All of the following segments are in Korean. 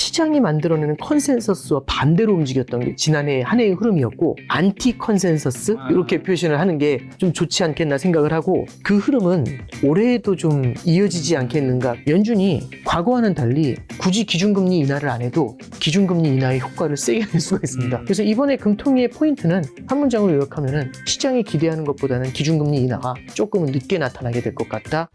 시장이 만들어내는 컨센서스와 반대로 움직였던 게 지난해 한 해의 흐름이었고, 안티 컨센서스 이렇게 표현을 하는 게 좀 좋지 않겠나 생각을 하고, 그 흐름은 올해에도 좀 이어지지 않겠는가. 연준이 과거와는 달리 굳이 기준금리 인하를 안 해도 기준금리 인하의 효과를 세게 낼 수가 있습니다. 그래서 이번에 금통위의 포인트는 한 문장으로 요약하면은 시장이 기대하는 것보다는 기준금리 인하가 조금은 늦게 나타나게 될 것 같다.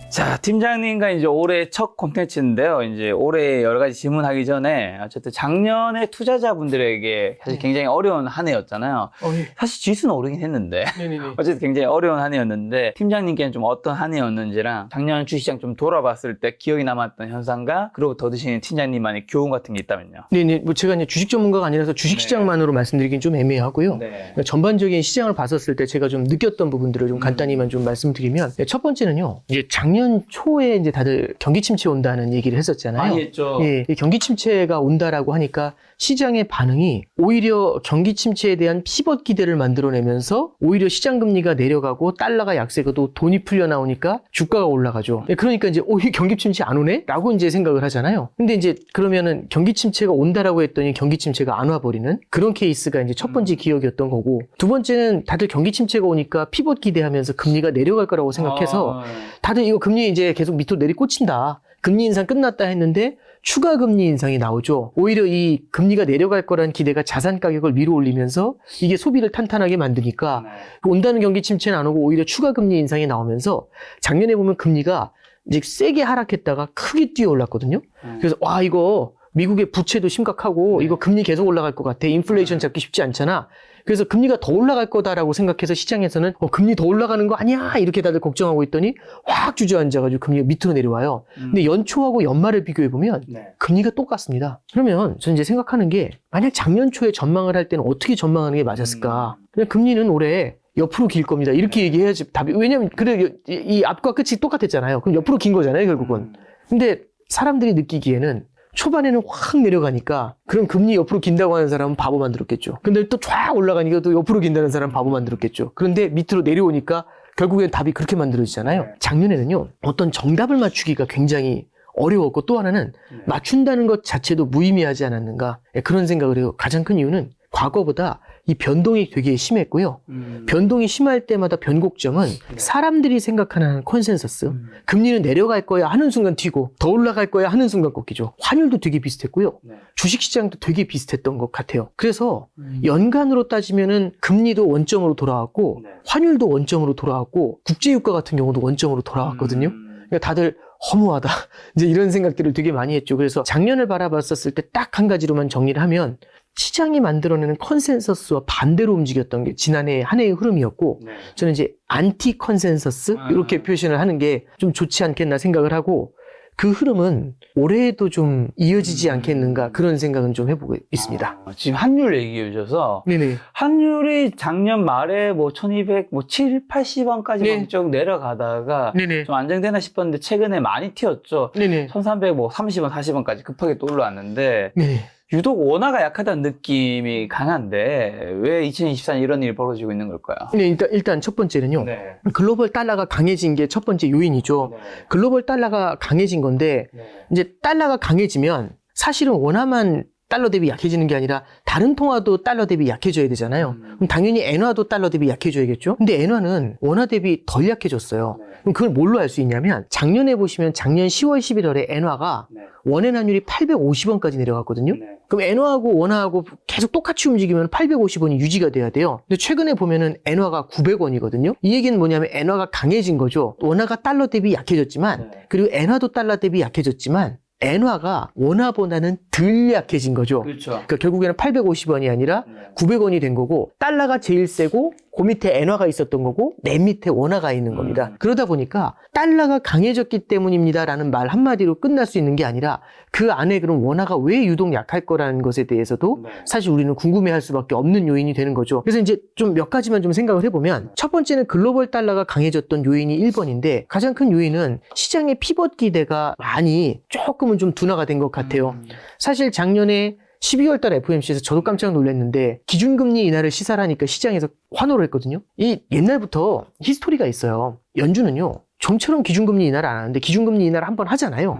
자, 팀장님과 이제 올해 첫 콘텐츠인데요. 이제 올해 여러 가지 질문하기 전에 어쨌든 작년에 투자자분들에게 사실 굉장히 어려운 한 해였잖아요. 예. 사실 지수는 오르긴 했는데 네네네. 어쨌든 굉장히 어려운 한 해였는데 팀장님께는 좀 어떤 한 해였는지랑 작년 주식시장 좀 돌아봤을 때 기억이 남았던 현상과 그리고 더 드시는 팀장님만의 교훈 같은 게 있다면요. 네네. 뭐 제가 이제 주식 전문가가 아니라서 주식시장만으로 말씀드리긴 좀 애매하고요. 네. 그러니까 전반적인 시장을 봤었을 때 제가 좀 느꼈던 부분들을 좀 간단히만 좀 말씀드리면, 첫 번째는요. 이제 작년 초에 이제 다들 경기 침체 온다는 얘기를 했었잖아요. 많이 했죠. 예, 이 경기 침체가 온다라고 하니까 시장의 반응이 오히려 경기 침체에 대한 피벗 기대를 만들어내면서 오히려 시장 금리가 내려가고 달러가 약세가도 돈이 풀려 나오니까 주가가 올라가죠. 예, 그러니까 이제 이 경기 침체 안 오네? 라고 이제 생각을 하잖아요. 근데 이제 그러면은 경기 침체가 온다라고 했더니 경기 침체가 안 와버리는 그런 케이스가 이제 첫 번째 기억이었던 거고, 두 번째는 다들 경기 침체가 오니까 피벗 기대하면서 금리가 내려갈 거라고 생각해서 다들 이거 금리 이제 계속 밑으로 내리꽂힌다. 금리 인상 끝났다 했는데 추가 금리 인상이 나오죠. 오히려 이 금리가 내려갈 거라는 기대가 자산 가격을 위로 올리면서 이게 소비를 탄탄하게 만드니까 온다는 경기 침체는 안 오고 오히려 추가 금리 인상이 나오면서 작년에 보면 금리가 이제 세게 하락했다가 크게 뛰어 올랐거든요. 그래서 와, 이거 미국의 부채도 심각하고 이거 금리 계속 올라갈 것 같아. 인플레이션 잡기 쉽지 않잖아. 그래서 금리가 더 올라갈 거다라고 생각해서 시장에서는 금리 더 올라가는 거 아니야 이렇게 다들 걱정하고 있더니 확 주저앉아가지고 금리가 밑으로 내려와요. 근데 연초하고 연말을 비교해보면 금리가 똑같습니다. 그러면 저는 이제 생각하는 게, 만약 작년 초에 전망을 할 때는 어떻게 전망하는 게 맞았을까. 그냥 금리는 올해 옆으로 길 겁니다. 이렇게 얘기해야지 답이. 왜냐면 그래, 이 앞과 끝이 똑같았잖아요. 그럼 옆으로 긴 거잖아요, 결국은. 근데 사람들이 느끼기에는 초반에는 확 내려가니까 그럼 금리 옆으로 긴다고 하는 사람은 바보 만들었겠죠. 근데 또 쫙 올라가니까 또 옆으로 긴다는 사람은 바보 만들었겠죠. 그런데 밑으로 내려오니까 결국엔 답이 그렇게 만들어지잖아요. 작년에는요, 어떤 정답을 맞추기가 굉장히 어려웠고, 또 하나는 맞춘다는 것 자체도 무의미하지 않았는가, 그런 생각을 해요. 가장 큰 이유는 과거보다 이 변동이 되게 심했고요. 변동이 심할 때마다 변곡점은 사람들이 생각하는 컨센서스. 금리는 내려갈 거야 하는 순간 튀고 더 올라갈 거야 하는 순간 꺾이죠. 환율도 되게 비슷했고요. 주식시장도 되게 비슷했던 것 같아요. 그래서 연간으로 따지면은 금리도 원점으로 돌아왔고 환율도 원점으로 돌아왔고 국제유가 같은 경우도 원점으로 돌아왔거든요. 그러니까 다들 허무하다. 이제 이런 생각들을 되게 많이 했죠. 그래서 작년을 바라봤었을 때 딱 한 가지로만 정리를 하면, 시장이 만들어내는 컨센서스와 반대로 움직였던 게 지난해 한 해의 흐름이었고, 저는 이제 안티 컨센서스 이렇게 표현을 하는 게 좀 좋지 않겠나 생각을 하고, 그 흐름은 올해에도 좀 이어지지 않겠는가, 그런 생각은 좀 해보고 있습니다. 지금 환율 얘기해 주셔서 네네. 환율이 작년 말에 뭐 1200, 뭐 7, 80원까지 네. 쭉 내려가다가 네네. 좀 안정되나 싶었는데 최근에 많이 튀었죠. 네네. 1300, 뭐 30원, 40원까지 급하게 또 올라왔는데 네네. 유독 원화가 약하다는 느낌이 강한데 왜 2024년 이런 일이 벌어지고 있는 걸까요? 네, 일단 첫 번째는요. 글로벌 달러가 강해진 게 첫 번째 요인이죠. 글로벌 달러가 강해진 건데, 이제 달러가 강해지면 사실은 원화만 달러 대비 약해지는 게 아니라 다른 통화도 달러 대비 약해져야 되잖아요. 그럼 당연히 엔화도 달러 대비 약해져야겠죠. 근데 엔화는 원화 대비 덜 약해졌어요. 그럼 그걸 뭘로 알 수 있냐면, 작년에 보시면 작년 10월 11월에 엔화가 원엔 환율이 850원까지 내려갔거든요. 그럼 엔화하고 원화하고 계속 똑같이 움직이면 850원이 유지가 돼야 돼요. 근데 최근에 보면은 엔화가 900원이거든요. 이 얘기는 뭐냐면 엔화가 강해진 거죠. 원화가 달러 대비 약해졌지만, 그리고 엔화도 달러 대비 약해졌지만 엔화가 원화보다는 덜 약해진 거죠. 그렇죠. 그러니까 결국에는 850원이 아니라 900원이 된 거고, 달러가 제일 세고 그 밑에 엔화가 있었던 거고 맨 밑에 원화가 있는 겁니다. 그러다 보니까 달러가 강해졌기 때문입니다라는 말 한마디로 끝날 수 있는 게 아니라, 그 안에 그럼 원화가 왜 유독 약할 거라는 것에 대해서도 사실 우리는 궁금해할 수밖에 없는 요인이 되는 거죠. 그래서 이제 좀 몇 가지만 좀 생각을 해보면, 첫 번째는 글로벌 달러가 강해졌던 요인이 1번인데, 가장 큰 요인은 시장의 피벗 기대가 많이 조금은 좀 둔화가 된 것 같아요. 사실 작년에 12월 달 FOMC에서 저도 깜짝 놀랐는데, 기준금리 인하를 시사하니까 시장에서 환호를 했거든요. 이 옛날부터 히스토리가 있어요. 연준은요, 좀처럼 기준금리 인하를 안 하는데 기준금리 인하를 한번 하잖아요.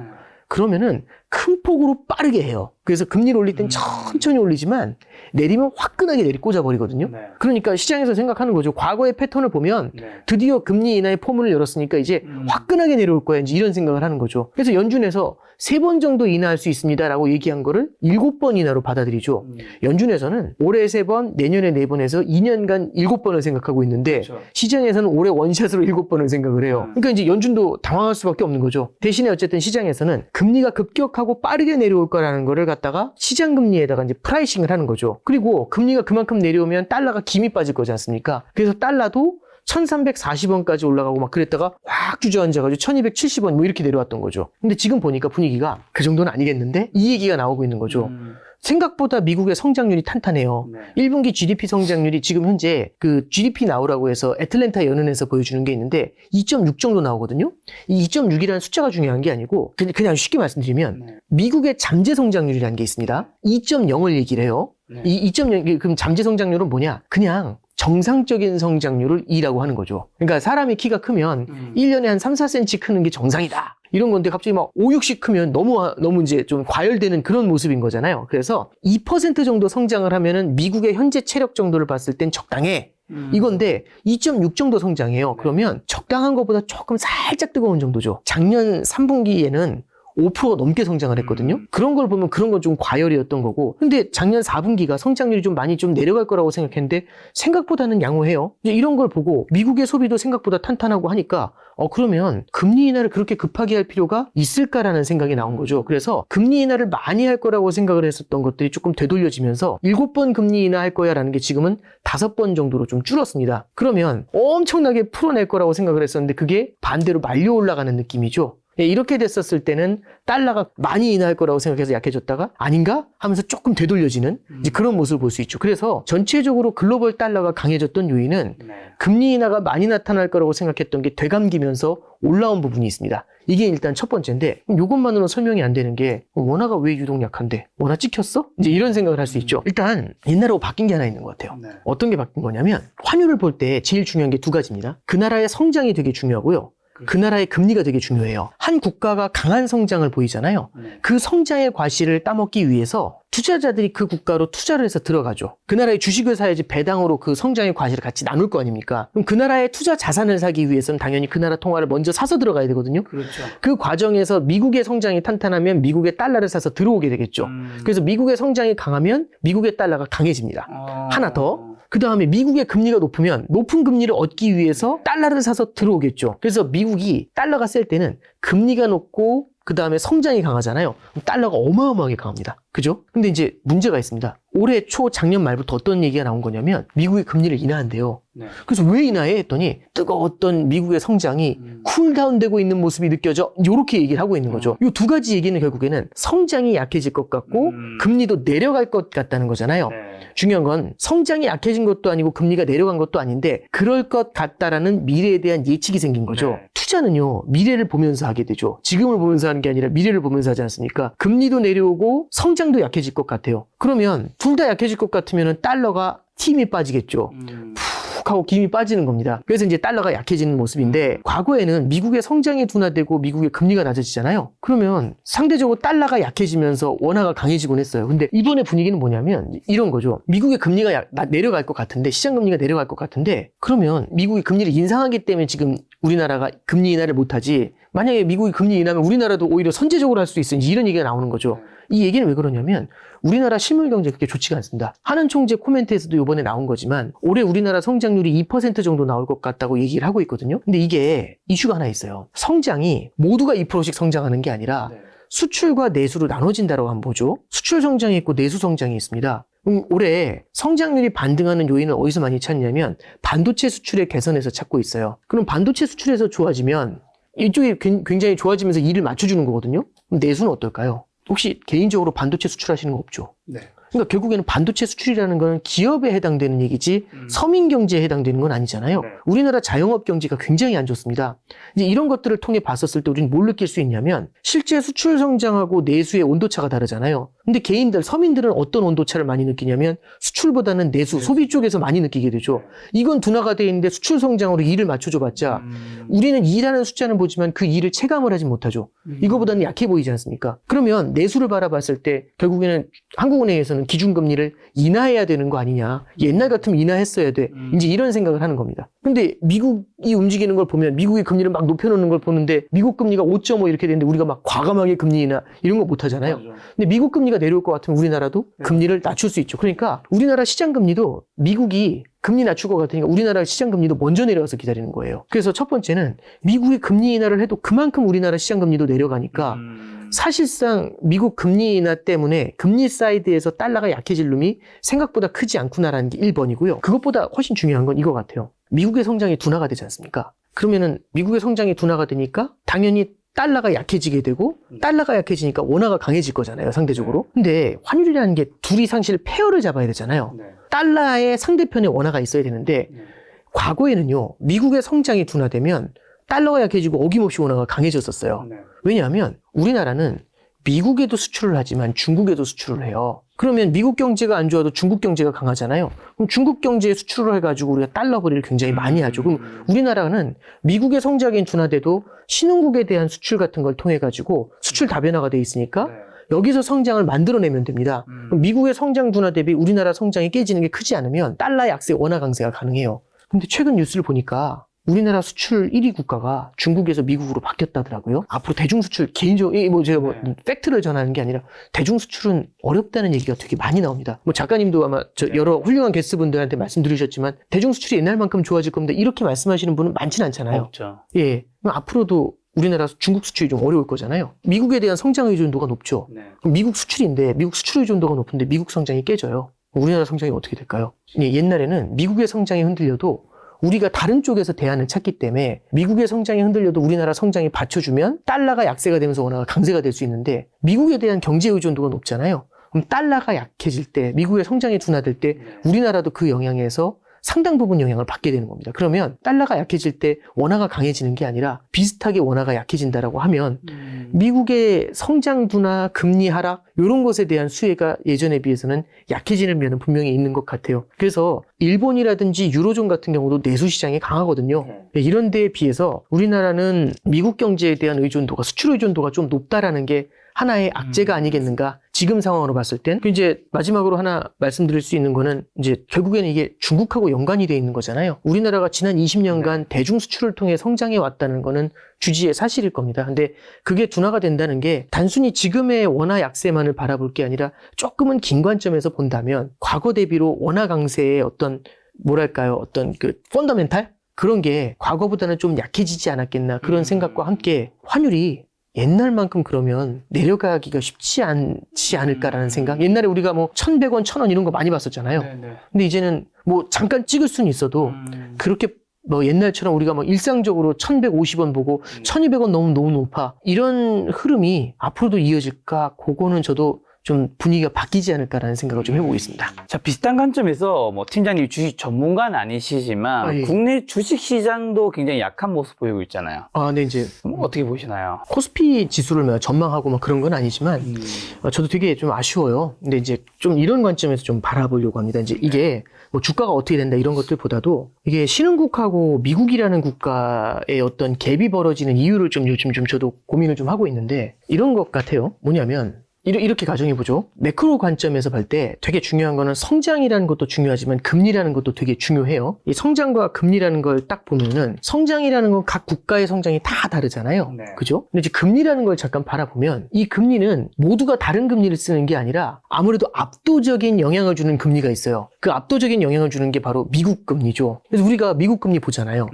그러면은 큰 폭으로 빠르게 해요. 그래서 금리를 올릴 땐 천천히 올리지만 내리면 화끈하게 내리 꽂아버리거든요. 네. 그러니까 시장에서 생각하는 거죠. 과거의 패턴을 보면 네. 드디어 금리 인하의 포문을 열었으니까 이제 화끈하게 내려올 거야. 이제 이런 생각을 하는 거죠. 그래서 연준에서 3번 정도 인하할 수 있습니다라고 얘기한 거를 7번 인하로 받아들이죠. 연준에서는 올해 3번, 내년에 4번에서 2년간 7번을 생각하고 있는데 그렇죠. 시장에서는 올해 원샷으로 7번을 생각을 해요. 그러니까 이제 연준도 당황할 수밖에 없는 거죠. 대신에 어쨌든 시장에서는 금리가 급격하고 빠르게 내려올 거라는 거를 갖다가 시장 금리에다가 이제 프라이싱을 하는 거죠. 그리고 금리가 그만큼 내려오면 달러가 김이 빠질 거지 않습니까? 그래서 달러도 1340원까지 올라가고 막 그랬다가 확 주저앉아가지고 1270원 뭐 이렇게 내려왔던 거죠. 근데 지금 보니까 분위기가 그 정도는 아니겠는데? 이 얘기가 나오고 있는 거죠. 생각보다 미국의 성장률이 탄탄해요. 네. 1분기 GDP 성장률이 지금 현재 그 GDP 나오라고 해서 애틀랜타 연은에서 보여주는 게 있는데 2.6 정도 나오거든요. 이 2.6이라는 숫자가 중요한 게 아니고 그냥 쉽게 말씀드리면 네. 미국의 잠재 성장률이라는 게 있습니다. 2.0을 얘기를 해요. 네. 이 2.0, 그럼 잠재 성장률은 뭐냐? 그냥 정상적인 성장률을 2라고 하는 거죠. 그러니까 사람이 키가 크면 1년에 한 3, 4cm 크는 게 정상이다. 이런 건데 갑자기 막 5, 60 크면 너무 이제 좀 과열되는 그런 모습인 거잖아요. 그래서 2% 정도 성장을 하면은 미국의 현재 체력 정도를 봤을 땐 적당해. 이건데 2.6 정도 성장해요. 그러면 적당한 것보다 조금 살짝 뜨거운 정도죠. 작년 3분기에는 5%가 넘게 성장을 했거든요. 그런 걸 보면 그런 건 좀 과열이었던 거고. 근데 작년 4분기가 성장률이 좀 많이 좀 내려갈 거라고 생각했는데 생각보다는 양호해요. 이제 이런 걸 보고 미국의 소비도 생각보다 탄탄하고 하니까 그러면 금리 인하를 그렇게 급하게 할 필요가 있을까라는 생각이 나온 거죠. 그래서 금리 인하를 많이 할 거라고 생각을 했었던 것들이 조금 되돌려지면서 7번 금리 인하할 거야 라는 게 지금은 5번 정도로 좀 줄었습니다. 그러면 엄청나게 풀어낼 거라고 생각을 했었는데 그게 반대로 말려 올라가는 느낌이죠. 예, 이렇게 됐었을 때는 달러가 많이 인하할 거라고 생각해서 약해졌다가 아닌가 하면서 조금 되돌려지는 이제 그런 모습을 볼 수 있죠. 그래서 전체적으로 글로벌 달러가 강해졌던 요인은 네. 금리 인하가 많이 나타날 거라고 생각했던 게 되감기면서 올라온 부분이 있습니다. 이게 일단 첫 번째인데 이것만으로 설명이 안 되는 게 원화가 왜 유독 약한데? 원화 찍혔어? 이제 이런 생각을 할 수 있죠. 일단 옛날하고 바뀐 게 하나 있는 것 같아요. 네. 어떤 게 바뀐 거냐면 환율을 볼 때 제일 중요한 게 2가지입니다. 그 나라의 성장이 되게 중요하고요. 그 나라의 금리가 되게 중요해요. 한 국가가 강한 성장을 보이잖아요. 그 성장의 과실을 따먹기 위해서 투자자들이 그 국가로 투자를 해서 들어가죠. 그 나라의 주식을 사야지 배당으로 그 성장의 과실을 같이 나눌 거 아닙니까? 그럼 그 나라의 투자 자산을 사기 위해서는 당연히 그 나라 통화를 먼저 사서 들어가야 되거든요. 그렇죠. 그 과정에서 미국의 성장이 탄탄하면 미국의 달러를 사서 들어오게 되겠죠. 그래서 미국의 성장이 강하면 미국의 달러가 강해집니다. 하나 더. 그 다음에 미국의 금리가 높으면 높은 금리를 얻기 위해서 달러를 사서 들어오겠죠. 그래서 미국이 달러가 셀 때는 금리가 높고 그 다음에 성장이 강하잖아요. 그럼 달러가 어마어마하게 강합니다. 그죠? 근데 이제 문제가 있습니다. 올해 초 작년 말부터 어떤 얘기가 나온 거냐면 미국이 금리를 인하한대요. 네. 그래서 왜 인하해? 했더니 뜨거웠던 미국의 성장이 쿨다운되고 있는 모습이 느껴져. 이렇게 얘기를 하고 있는 거죠. 이 2가지 얘기는 결국에는 성장이 약해질 것 같고 금리도 내려갈 것 같다는 거잖아요. 네. 중요한 건 성장이 약해진 것도 아니고 금리가 내려간 것도 아닌데 그럴 것 같다라는 미래에 대한 예측이 생긴 거죠. 네. 투자는요, 미래를 보면서 하게 되죠. 지금을 보면서 하는 게 아니라 미래를 보면서 하지 않습니까? 금리도 내려오고 성장도 약해질 것 같아요. 그러면 둘 다 약해질 것 같으면 달러가 힘이 빠지겠죠. 푹 하고 김이 빠지는 겁니다. 그래서 이제 달러가 약해지는 모습인데 과거에는 미국의 성장이 둔화되고 미국의 금리가 낮아지잖아요. 그러면 상대적으로 달러가 약해지면서 원화가 강해지곤 했어요. 근데 이번에 분위기는 뭐냐면 이런 거죠. 미국의 금리가 내려갈 것 같은데 시장 금리가 내려갈 것 같은데 그러면 미국이 금리를 인상하기 때문에 지금 우리나라가 금리 인하를 못하지 만약에 미국이 금리 인하면 우리나라도 오히려 선제적으로 할 수 있어. 이런 얘기가 나오는 거죠. 이 얘기는 왜 그러냐면 우리나라 실물 경제 그렇게 좋지가 않습니다. 하는 총재 코멘트에서도 이번에 나온 거지만 올해 우리나라 성장률이 2% 정도 나올 것 같다고 얘기를 하고 있거든요. 근데 이게 이슈가 하나 있어요. 성장이 모두가 2%씩 성장하는 게 아니라 수출과 내수로 나눠진다고 한번 보죠. 수출 성장이 있고 내수 성장이 있습니다. 올해 성장률이 반등하는 요인은 어디서 많이 찾냐면 반도체 수출의 개선에서 찾고 있어요. 그럼 반도체 수출에서 좋아지면 이쪽이 굉장히 좋아지면서 일을 맞춰주는 거거든요. 그럼 내수는 어떨까요? 혹시 개인적으로 반도체 수출하시는 거 없죠? 네. 그러니까 결국에는 반도체 수출이라는 건 기업에 해당되는 얘기지 서민 경제에 해당되는 건 아니잖아요. 네. 우리나라 자영업 경제가 굉장히 안 좋습니다. 이제 이런 것들을 통해 봤었을 때 우리는 뭘 느낄 수 있냐면 실제 수출 성장하고 내수의 온도차가 다르잖아요. 근데 개인들, 서민들은 어떤 온도차를 많이 느끼냐면 수출보다는 내수, 소비 쪽에서 많이 느끼게 되죠. 이건 둔화가 돼 있는데 수출 성장으로 일을 맞춰줘봤자 우리는 일하는 숫자는 보지만 그 일을 체감을 하지 못하죠. 이거보다는 약해 보이지 않습니까? 그러면 내수를 바라봤을 때 결국에는 한국은행에서는 기준금리를 인하해야 되는 거 아니냐. 옛날 같으면 인하했어야 돼. 이제 이런 생각을 하는 겁니다. 근데 미국이 움직이는 걸 보면 미국의 금리를 막 높여놓는 걸 보는데 미국 금리가 5.5 이렇게 되는데 우리가 막 과감하게 금리 인하 이런 거 못 하잖아요. 맞아. 근데 미국 금리가 내려올 것 같으면 우리나라도 금리를 낮출 수 있죠. 그러니까 우리나라 시장 금리도 미국이 금리 낮출 것 같으니까 우리나라 시장 금리도 먼저 내려와서 기다리는 거예요. 그래서 첫 번째는 미국이 금리 인하를 해도 그만큼 우리나라 시장 금리도 내려가니까 사실상 미국 금리 인하 때문에 금리 사이드에서 달러가 약해질 놈이 생각보다 크지 않구나라는 게 1번이고요. 그것보다 훨씬 중요한 건 이거 같아요. 미국의 성장이 둔화가 되지 않습니까? 그러면은 미국의 성장이 둔화가 되니까 당연히 달러가 약해지게 되고 달러가 약해지니까 원화가 강해질 거잖아요, 상대적으로. 근데 환율이라는 게 둘이 상실 페어를 잡아야 되잖아요. 달러의 상대편에 원화가 있어야 되는데 과거에는요, 미국의 성장이 둔화되면 달러가 약해지고 어김없이 원화가 강해졌었어요. 왜냐하면 우리나라는 미국에도 수출을 하지만 중국에도 수출을 해요. 그러면 미국 경제가 안 좋아도 중국 경제가 강하잖아요. 그럼 중국 경제에 수출을 해가지고 우리가 달러 거래를 굉장히 많이 하죠. 그럼 우리나라는 미국의 성장이 둔화돼도 신흥국에 대한 수출 같은 걸 통해가지고 수출 다변화가 돼 있으니까 여기서 성장을 만들어내면 됩니다. 그럼 미국의 성장 둔화 대비 우리나라 성장이 깨지는 게 크지 않으면 달러 약세, 원화 강세가 가능해요. 근데 최근 뉴스를 보니까 우리나라 수출 1위 국가가 중국에서 미국으로 바뀌었다더라고요. 앞으로 대중수출, 개인적으로, 제가 팩트를 전하는 게 아니라 대중수출은 어렵다는 얘기가 되게 많이 나옵니다. 작가님도 아마 여러 훌륭한 게스트분들한테 말씀드리셨지만 대중수출이 옛날만큼 좋아질 겁니다. 이렇게 말씀하시는 분은 많지는 않잖아요. 없죠. 예. 그럼 앞으로도 우리나라 중국 수출이 좀 어려울 거잖아요. 미국에 대한 성장 의존도가 높죠. 그럼 미국 수출인데 미국 수출 의존도가 높은데 미국 성장이 깨져요. 우리나라 성장이 어떻게 될까요? 예, 옛날에는 미국의 성장이 흔들려도 우리가 다른 쪽에서 대안을 찾기 때문에 미국의 성장이 흔들려도 우리나라 성장이 받쳐주면 달러가 약세가 되면서 원화가 강세가 될 수 있는데 미국에 대한 경제 의존도가 높잖아요. 그럼 달러가 약해질 때 미국의 성장이 둔화될 때 우리나라도 그 영향에서 상당 부분 영향을 받게 되는 겁니다. 그러면 달러가 약해질 때 원화가 강해지는 게 아니라 비슷하게 원화가 약해진다라고 하면 미국의 성장 둔화, 금리 하락 이런 것에 대한 수혜가 예전에 비해서는 약해지는 면은 분명히 있는 것 같아요. 그래서 일본이라든지 유로존 같은 경우도 내수 시장이 강하거든요. 이런 데에 비해서 우리나라는 미국 경제에 대한 의존도가 수출 의존도가 좀 높다라는 게 하나의 악재가 아니겠는가. 지금 상황으로 봤을 땐. 이제 마지막으로 하나 말씀드릴 수 있는 거는 이제 결국에는 이게 중국하고 연관이 돼 있는 거잖아요. 우리나라가 지난 20년간 대중 수출을 통해 성장해 왔다는 거는 주지의 사실일 겁니다. 근데 그게 둔화가 된다는 게 단순히 지금의 원화 약세만을 바라볼 게 아니라 조금은 긴 관점에서 본다면 과거 대비로 원화 강세의 어떤 뭐랄까요? 어떤 그 펀더멘탈? 그런 게 과거보다는 좀 약해지지 않았겠나 그런 생각과 함께 환율이 옛날만큼 그러면 내려가기가 쉽지 않지 않을까라는 생각. 옛날에 우리가 뭐 1,100원, 1,000원 이런 거 많이 봤었잖아요. 근데 이제는 뭐 잠깐 찍을 수는 있어도 그렇게 뭐 옛날처럼 우리가 뭐 일상적으로 1,150원 보고 1,200원 너무 높아. 이런 흐름이 앞으로도 이어질까? 그거는 저도 좀 분위기가 바뀌지 않을까라는 생각을 좀 해보고 있습니다. 자, 비슷한 관점에서 뭐 팀장님 주식 전문가는 아니시지만 예. 국내 주식 시장도 굉장히 약한 모습 보이고 있잖아요. 네, 이제 그럼 어떻게 보시나요? 코스피 지수를 막 전망하고 막 그런 건 아니지만 저도 되게 좀 아쉬워요. 근데 이제 좀 이런 관점에서 좀 바라보려고 합니다. 이제 이게 뭐 주가가 어떻게 된다 이런 것들보다도 이게 신흥국하고 미국이라는 국가의 어떤 갭이 벌어지는 이유를 좀 요즘 좀 저도 고민을 좀 하고 있는데 이런 것 같아요. 뭐냐면 이렇게 가정해보죠. 매크로 관점에서 볼 때 되게 중요한 거는 성장이라는 것도 중요하지만 금리라는 것도 되게 중요해요. 이 성장과 금리라는 걸 딱 보면은 성장이라는 건 각 국가의 성장이 다 다르잖아요. 그죠? 근데 이제 금리라는 걸 잠깐 바라보면 이 금리는 모두가 다른 금리를 쓰는 게 아니라 아무래도 압도적인 영향을 주는 금리가 있어요. 그 압도적인 영향을 주는 게 바로 미국 금리죠. 그래서 우리가 미국 금리 보잖아요.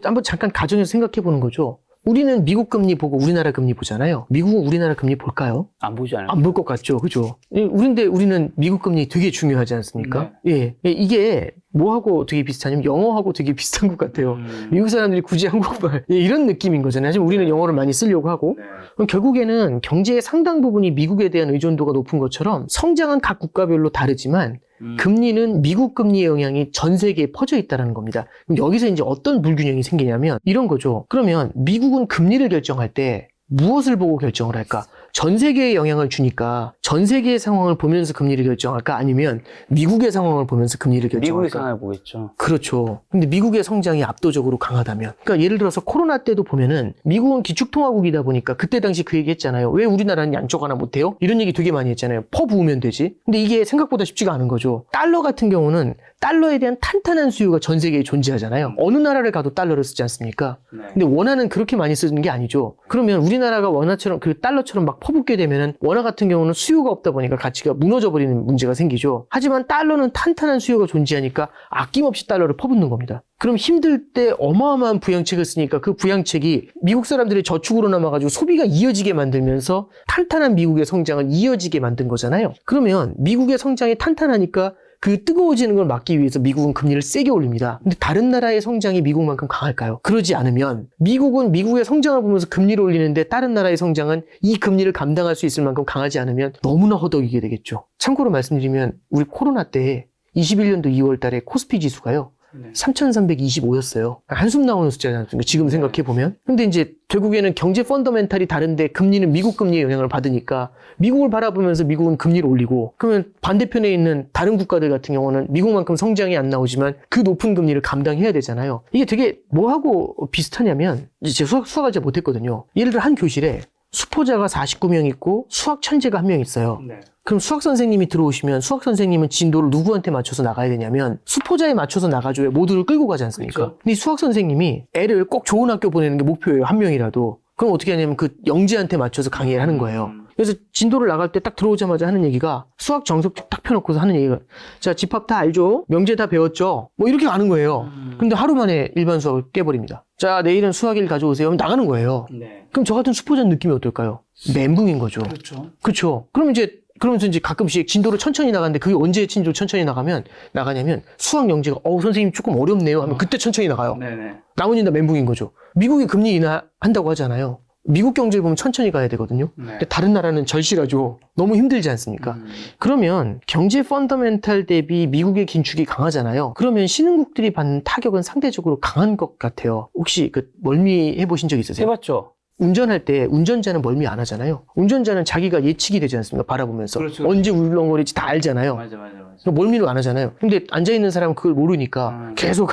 한번 잠깐 가정해서 생각해 보는 거죠. 우리는 미국 금리 보고 우리나라 금리 보잖아요. 미국은 우리나라 금리 볼까요? 안 보지 않아요? 안 볼 것 같죠. 그죠? 우리는 미국 금리 되게 중요하지 않습니까? 예. 이게 뭐하고 되게 비슷하냐면 영어하고 되게 비슷한 것 같아요. 미국 사람들이 굳이 한국말 이런 느낌인 거잖아요. 하지만 우리는 영어를 많이 쓰려고 하고 그럼 결국에는 경제의 상당 부분이 미국에 대한 의존도가 높은 것처럼 성장은 각 국가별로 다르지만 금리는 미국 금리의 영향이 전 세계에 퍼져 있다는 겁니다. 그럼 여기서 이제 어떤 불균형이 생기냐면 이런 거죠. 그러면 미국은 금리를 결정할 때 무엇을 보고 결정을 할까? 전 세계에 영향을 주니까 전 세계의 상황을 보면서 금리를 결정할까? 아니면 미국의 상황을 보면서 금리를 결정할까? 미국의 상황을 보겠죠. 그렇죠. 근데 미국의 성장이 압도적으로 강하다면. 그러니까 예를 들어서 코로나 때도 보면은 미국은 기축통화국이다 보니까 그때 당시 그 얘기 했잖아요. 왜 우리나라는 양쪽 하나 못해요? 이런 얘기 되게 많이 했잖아요. 퍼 부으면 되지. 근데 이게 생각보다 쉽지가 않은 거죠. 달러 같은 경우는 달러에 대한 탄탄한 수요가 전 세계에 존재하잖아요. 어느 나라를 가도 달러를 쓰지 않습니까? 네. 근데 원화는 그렇게 많이 쓰는 게 아니죠. 그러면 우리나라가 원화처럼 그 달러처럼 막 퍼붓게 되면은 원화 같은 경우는 수요가 없다 보니까 가치가 무너져 버리는 문제가 생기죠. 하지만 달러는 탄탄한 수요가 존재하니까 아낌없이 달러를 퍼붓는 겁니다. 그럼 힘들 때 어마어마한 부양책을 쓰니까 그 부양책이 미국 사람들의 저축으로 남아가지고 소비가 이어지게 만들면서 탄탄한 미국의 성장을 이어지게 만든 거잖아요. 그러면 미국의 성장이 탄탄하니까 그 뜨거워지는 걸 막기 위해서 미국은 금리를 세게 올립니다. 근데 다른 나라의 성장이 미국만큼 강할까요? 그러지 않으면 미국은 미국의 성장을 보면서 금리를 올리는데 다른 나라의 성장은 이 금리를 감당할 수 있을 만큼 강하지 않으면 너무나 허덕이게 되겠죠. 참고로 말씀드리면 우리 코로나 때 21년도 2월 달에 코스피 지수가요. 3,325였어요. 한숨 나오는 숫자지 않습니까? 지금 생각해보면. 근데 이제 결국에는 경제 펀더멘탈이 다른데 금리는 미국 금리의 영향을 받으니까 미국을 바라보면서 미국은 금리를 올리고 그러면 반대편에 있는 다른 국가들 같은 경우는 미국만큼 성장이 안 나오지만 그 높은 금리를 감당해야 되잖아요. 이게 되게 뭐하고 비슷하냐면 이제 제가 수학을 잘 못했거든요. 예를 들어 한 교실에 수포자가 49명 있고 수학 천재가 1명 있어요. 네. 그럼 수학 선생님이 들어오시면 수학 선생님은 진도를 누구한테 맞춰서 나가야 되냐면 수포자에 맞춰서 나가줘야 모두를 끌고 가지 않습니까? 그렇죠. 근데 이 수학 선생님이 애를 꼭 좋은 학교 보내는 게 목표예요. 한 명이라도. 그럼 어떻게 하냐면 그 영재한테 맞춰서 강의를 하는 거예요. 그래서 진도를 나갈 때 딱 들어오자마자 하는 얘기가 수학 정석책 딱 펴놓고서 하는 얘기가 자, 집합 다 알죠? 명제 다 배웠죠? 뭐 이렇게 가는 거예요. 근데 하루 만에 일반 수학을 깨버립니다. 자, 내일은 수학일 가져오세요. 그럼 나가는 거예요. 네. 그럼 저 같은 수포자 느낌이 어떨까요? 멘붕인 거죠. 그렇죠. 그렇죠. 그러면서 이제 가끔씩 진도를 천천히 나가는데 그게 언제 진도를 천천히 나가냐면 수학 영재가 선생님 조금 어렵네요 하면 그때 천천히 나가요. 네네. 나머지는 다 멘붕인 거죠. 미국이 금리 인하한다고 하잖아요. 미국 경제를 보면 천천히 가야 되거든요. 네. 근데 다른 나라는 절실하죠. 너무 힘들지 않습니까? 그러면 경제 펀더멘탈 대비 미국의 긴축이 강하잖아요. 그러면 신흥국들이 받는 타격은 상대적으로 강한 것 같아요. 혹시 그 멀미 해보신 적 있으세요? 해봤죠. 운전할 때 운전자는 멀미 안 하잖아요. 운전자는 자기가 예측이 되지 않습니까? 바라보면서. 그렇죠. 언제 울렁거릴지 다 알잖아요. 맞아. 멀미를 안 하잖아요. 근데 앉아있는 사람은 그걸 모르니까 계속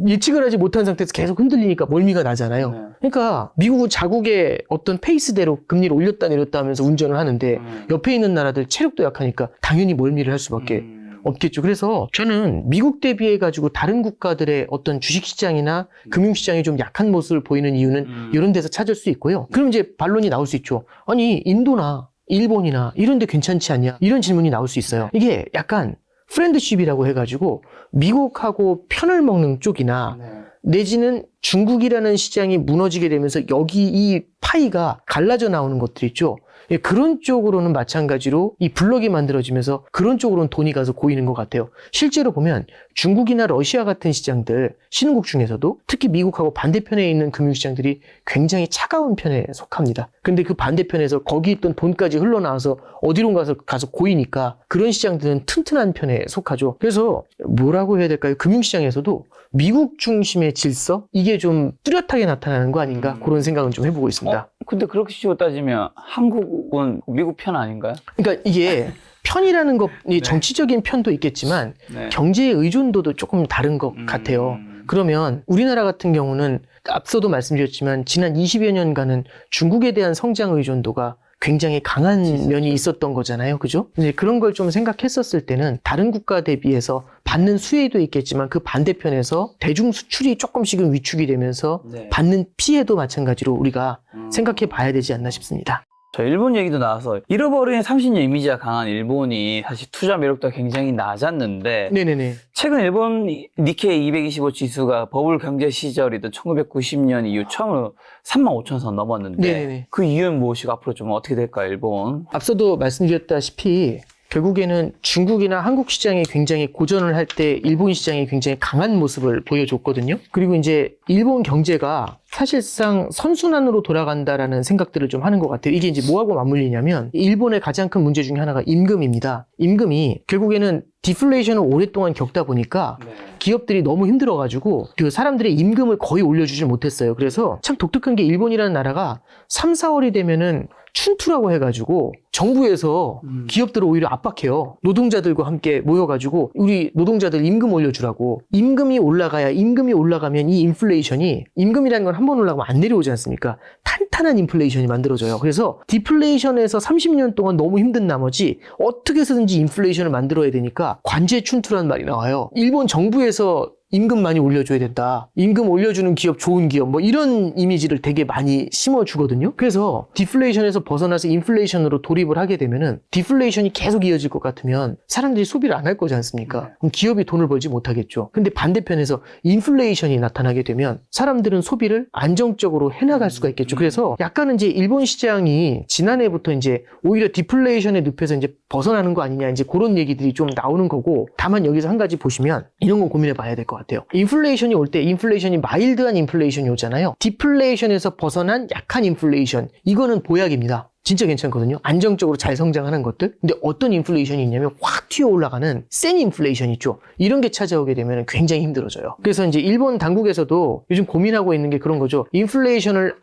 예측을 하지 못한 상태에서 계속 흔들리니까 멀미가 나잖아요. 네. 그러니까 미국은 자국의 어떤 페이스대로 금리를 올렸다 내렸다 하면서 운전을 하는데 옆에 있는 나라들 체력도 약하니까 당연히 멀미를 할 수밖에 없겠죠. 그래서 저는 미국 대비해가지고 다른 국가들의 어떤 주식시장이나 금융시장이 좀 약한 모습을 보이는 이유는 이런 데서 찾을 수 있고요. 그럼 이제 반론이 나올 수 있죠. 아니, 인도나 일본이나 이런 데 괜찮지 않냐? 이런 질문이 나올 수 있어요. 이게 약간 프렌드십이라고 해가지고 미국하고 편을 먹는 쪽이나 내지는 중국이라는 시장이 무너지게 되면서 여기 이 파이가 갈라져 나오는 것들 있죠. 예, 그런 쪽으로는 마찬가지로 이 블럭이 만들어지면서 그런 쪽으로는 돈이 가서 고이는 것 같아요. 실제로 보면 중국이나 러시아 같은 시장들, 신흥국 중에서도 특히 미국하고 반대편에 있는 금융시장들이 굉장히 차가운 편에 속합니다. 근데 그 반대편에서 거기 있던 돈까지 흘러나와서 어디로 가서 고이니까 그런 시장들은 튼튼한 편에 속하죠. 그래서 뭐라고 해야 될까요? 금융시장에서도 미국 중심의 질서? 이게 좀 뚜렷하게 나타나는 거 아닌가? 그런 생각은 좀 해보고 있습니다. 근데 그렇게 식으로 따지면 한국은 미국 편 아닌가요? 그러니까 이게 편이라는 것이 정치적인 편도 있겠지만 네. 경제의 의존도도 조금 다른 것 같아요. 그러면 우리나라 같은 경우는 앞서도 말씀드렸지만 지난 20여 년간은 중국에 대한 성장 의존도가 굉장히 강한 면이 있었던 거잖아요. 그죠? 이제 그런 걸 좀 생각했었을 때는 다른 국가 대비해서 받는 수혜도 있겠지만 그 반대편에서 대중 수출이 조금씩은 위축이 되면서 받는 피해도 마찬가지로 우리가 생각해 봐야 되지 않나 싶습니다. 저 일본 얘기도 나와서 잃어버린 30년 이미지가 강한 일본이 사실 투자 매력도 굉장히 낮았는데 네네네. 최근 일본 니케이 225 지수가 버블 경제 시절이던 1990년 이후 처음으로 35,000선 넘었는데 네네네. 그 이유는 무엇이고 앞으로 좀 어떻게 될까요, 일본? 앞서도 말씀드렸다시피 결국에는 중국이나 한국 시장이 굉장히 고전을 할 때 일본 시장이 굉장히 강한 모습을 보여줬거든요. 그리고 이제 일본 경제가 사실상 선순환으로 돌아간다라는 생각들을 좀 하는 것 같아요. 이게 이제 뭐하고 맞물리냐면 일본의 가장 큰 문제 중에 하나가 임금입니다. 임금이 결국에는 디플레이션을 오랫동안 겪다 보니까 기업들이 너무 힘들어가지고 그 사람들의 임금을 거의 올려주질 못했어요. 그래서 참 독특한 게 일본이라는 나라가 3, 4월이 되면은 춘투라고 해가지고 정부에서 기업들을 오히려 압박해요. 노동자들과 함께 모여가지고 우리 노동자들 임금 올려주라고. 임금이 올라가면 이 인플레이션이 임금이라는 건 한 번 올라가면 안 내려오지 않습니까? 탄탄한 인플레이션이 만들어져요. 그래서 디플레이션에서 30년 동안 너무 힘든 나머지 어떻게 해서든지 인플레이션을 만들어야 되니까 관제춘투라는 말이 나와요. 일본 정부에서 임금 많이 올려줘야 된다. 임금 올려주는 기업 좋은 기업 뭐 이런 이미지를 되게 많이 심어주거든요. 그래서 디플레이션에서 벗어나서 인플레이션으로 돌입을 하게 되면은 디플레이션이 계속 이어질 것 같으면 사람들이 소비를 안 할 거지 않습니까? 그럼 기업이 돈을 벌지 못하겠죠. 근데 반대편에서 인플레이션이 나타나게 되면 사람들은 소비를 안정적으로 해나갈 수가 있겠죠. 그래서 약간은 이제 일본 시장이 지난해부터 이제 오히려 디플레이션의 늪에서 이제 벗어나는 거 아니냐 이제 그런 얘기들이 좀 나오는 거고 다만 여기서 한 가지 보시면 이런 거 고민해 봐야 될 것 같아요. 인플레이션이 올 때 인플레이션이 마일드한 인플레이션이 오잖아요. 디플레이션에서 벗어난 약한 인플레이션 이거는 보약입니다. 진짜 괜찮거든요. 안정적으로 잘 성장하는 것들. 근데 어떤 인플레이션이 있냐면 확 튀어 올라가는 센 인플레이션 있죠. 이런 게 찾아오게 되면 굉장히 힘들어져요. 그래서 이제 일본 당국에서도 요즘 고민하고 있는 게 그런 거죠. 인플레이션을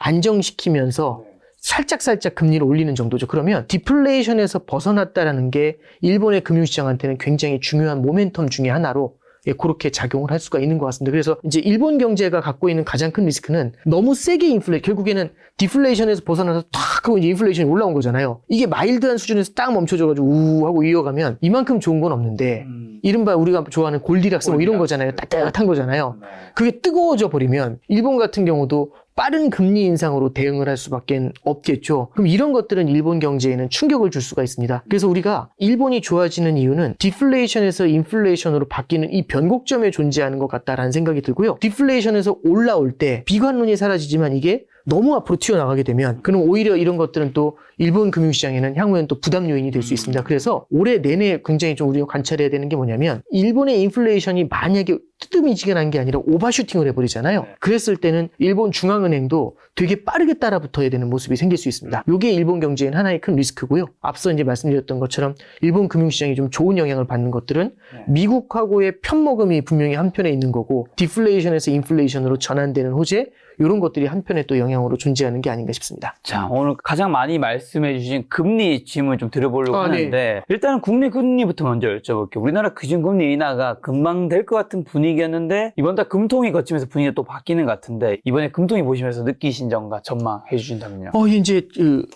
안정시키면서 살짝 금리를 올리는 정도죠. 그러면 디플레이션에서 벗어났다라는 게 일본의 금융시장한테는 굉장히 중요한 모멘텀 중에 하나로 그렇게 작용을 할 수가 있는 것 같습니다. 그래서 이제 일본 경제가 갖고 있는 가장 큰 리스크는 너무 세게 결국에는 디플레이션에서 벗어나서 탁 하고 이제 인플레이션이 올라온 거잖아요. 이게 마일드한 수준에서 딱 멈춰져가지고 우 하고 이어가면 이만큼 좋은 건 없는데 이른바 우리가 좋아하는 골디락스 뭐 이런 거잖아요. 따뜻한 거잖아요. 그게 뜨거워져 버리면 일본 같은 경우도 빠른 금리 인상으로 대응을 할 수밖에 없겠죠. 그럼 이런 것들은 일본 경제에는 충격을 줄 수가 있습니다. 그래서 우리가 일본이 좋아지는 이유는 디플레이션에서 인플레이션으로 바뀌는 이 변곡점에 존재하는 것 같다라는 생각이 들고요. 디플레이션에서 올라올 때 비관론이 사라지지만 이게 너무 앞으로 튀어나가게 되면 그럼 오히려 이런 것들은 또 일본 금융시장에는 향후에는 또 부담 요인이 될 수 있습니다. 그래서 올해 내내 굉장히 좀 우리가 관찰해야 되는 게 뭐냐면 일본의 인플레이션이 만약에 뜨뜨미지게 난 게 아니라 오버슈팅을 해버리잖아요. 그랬을 때는 일본 중앙은행도 되게 빠르게 따라 붙어야 되는 모습이 생길 수 있습니다. 이게 일본 경제엔 하나의 큰 리스크고요. 앞서 이제 말씀드렸던 것처럼 일본 금융시장이 좀 좋은 영향을 받는 것들은 미국하고의 편먹음이 분명히 한편에 있는 거고 디플레이션에서 인플레이션으로 전환되는 호재 이런 것들이 한편에 또 영향으로 존재하는 게 아닌가 싶습니다. 자, 오늘 가장 많이 말씀해 주신 금리 질문 좀 드려보려고 하는데 일단은 국내 금리부터 먼저 여쭤볼게요. 우리나라 기준금리 인하가 금방 될 것 같은 분위기였는데 이번 달 금통위 거치면서 분위기가 또 바뀌는 것 같은데 이번에 금통위 보시면서 느끼신 점과 전망해 주신다면요. 이제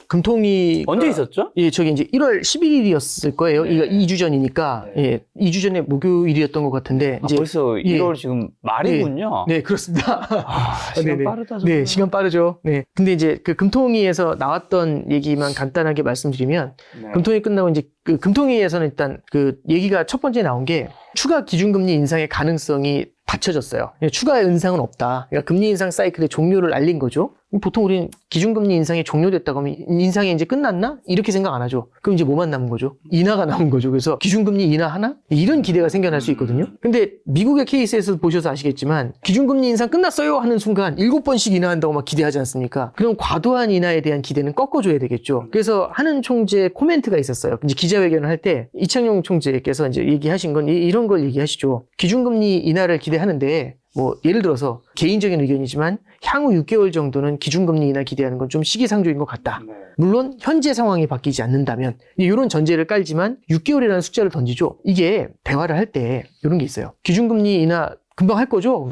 금통위 언제 있었죠? 예, 저기 이제 1월 11일이었을 거예요. 이거 2주 전이니까 예, 2주 전에 목요일이었던 것 같은데 이제 벌써 1월 지금 말이군요. 네, 그렇습니다. 시간 빠르다. 정말. 네, 시간 빠르죠. 네. 근데 이제 그 금통위에서 나왔던 얘기만 간단하게 말씀드리면 금통위 끝나고 이제 그 금통위에서는 일단 그 얘기가 첫 번째 나온 게 추가 기준금리 인상의 가능성이 받쳐졌어요. 추가 인상은 없다. 그러니까 금리 인상 사이클의 종료를 알린 거죠. 보통 우리는 기준금리 인상이 종료됐다고 하면 인상이 이제 끝났나? 이렇게 생각 안 하죠. 그럼 이제 뭐만 남은 거죠? 인하가 남은 거죠. 그래서 기준금리 인하하나? 이런 기대가 생겨날 수 있거든요. 근데 미국의 케이스에서 보셔서 아시겠지만 기준금리 인상 끝났어요 하는 순간 7번씩 인하한다고 막 기대하지 않습니까? 그럼 과도한 인하에 대한 기대는 꺾어줘야 되겠죠. 그래서 하는 총재 코멘트가 있었어요. 이제 기자회견을 할 때 이창용 총재께서 이제 얘기하신 건 이런 걸 얘기하시죠. 기준금리 인하를 기대하는데 뭐 예를 들어서 개인적인 의견이지만 향후 6개월 정도는 기준금리 인하 기대하는 건 좀 시기상조인 것 같다. 물론 현재 상황이 바뀌지 않는다면 이런 전제를 깔지만 6개월이라는 숫자를 던지죠. 이게 대화를 할 때 이런 게 있어요. 기준금리 인하 금방 할 거죠?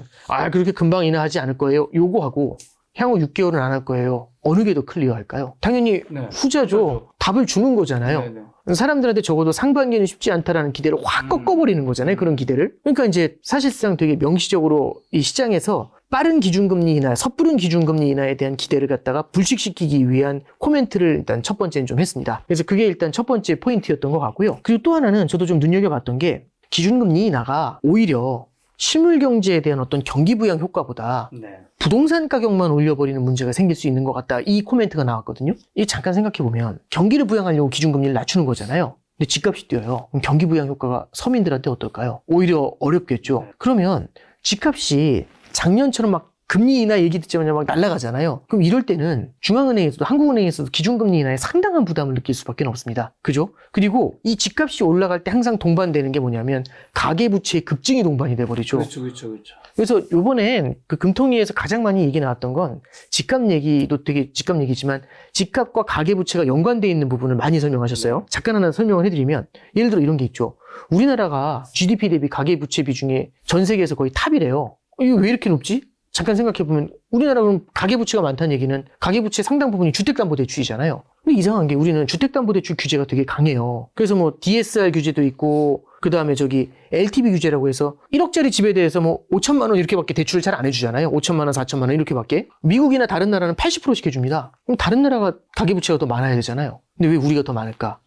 그렇게 금방 인하하지 않을 거예요. 요거하고 향후 6개월은 안 할 거예요. 어느 게 더 클리어할까요? 당연히 후자죠. 답을 주는 거잖아요. 사람들한테 적어도 상반기는 쉽지 않다라는 기대를 확 꺾어버리는 거잖아요. 그런 기대를. 그러니까 이제 사실상 되게 명시적으로 이 시장에서 빠른 기준금리 인하, 섣부른 기준금리 인하에 대한 기대를 갖다가 불식시키기 위한 코멘트를 일단 첫 번째는 좀 했습니다. 그래서 그게 일단 첫 번째 포인트였던 것 같고요. 그리고 또 하나는 저도 좀 눈여겨봤던 게 기준금리 인하가 오히려 실물 경제에 대한 어떤 경기 부양 효과보다 부동산 가격만 올려버리는 문제가 생길 수 있는 것 같다. 이 코멘트가 나왔거든요. 이 잠깐 생각해보면 경기를 부양하려고 기준금리를 낮추는 거잖아요. 근데 집값이 뛰어요. 그럼 경기 부양 효과가 서민들한테 어떨까요? 오히려 어렵겠죠. 그러면 집값이 작년처럼 막 금리 인하 얘기 듣자마자 막 날아가잖아요. 그럼 이럴 때는 중앙은행에서도 한국은행에서도 기준금리 인하에 상당한 부담을 느낄 수밖에 없습니다. 그죠? 그리고 이 집값이 올라갈 때 항상 동반되는 게 뭐냐면 가계부채의 급증이 동반이 돼버리죠. 그렇죠. 그래서 요번엔 그 금통위에서 가장 많이 얘기 나왔던 건 집값 얘기도 되게 집값 얘기지만 집값과 가계부채가 연관되어 있는 부분을 많이 설명하셨어요. 잠깐 하나 설명을 해드리면 예를 들어 이런 게 있죠. 우리나라가 GDP 대비 가계부채 비중이 전 세계에서 거의 탑이래요. 이거 왜 이렇게 높지? 잠깐 생각해보면 우리나라 그럼 가계부채가 많다는 얘기는 가계부채 상당 부분이 주택담보대출이잖아요. 근데 이상한 게 우리는 주택담보대출 규제가 되게 강해요. 그래서 뭐 DSR 규제도 있고 그 다음에 저기 LTV 규제라고 해서 1억짜리 집에 대해서 뭐 5천만 원 이렇게밖에 대출을 잘 안 해주잖아요. 5천만 원, 4천만 원 이렇게밖에. 미국이나 다른 나라는 80%씩 해줍니다. 그럼 다른 나라가 가계부채가 더 많아야 되잖아요. 근데 왜 우리가 더 많을까?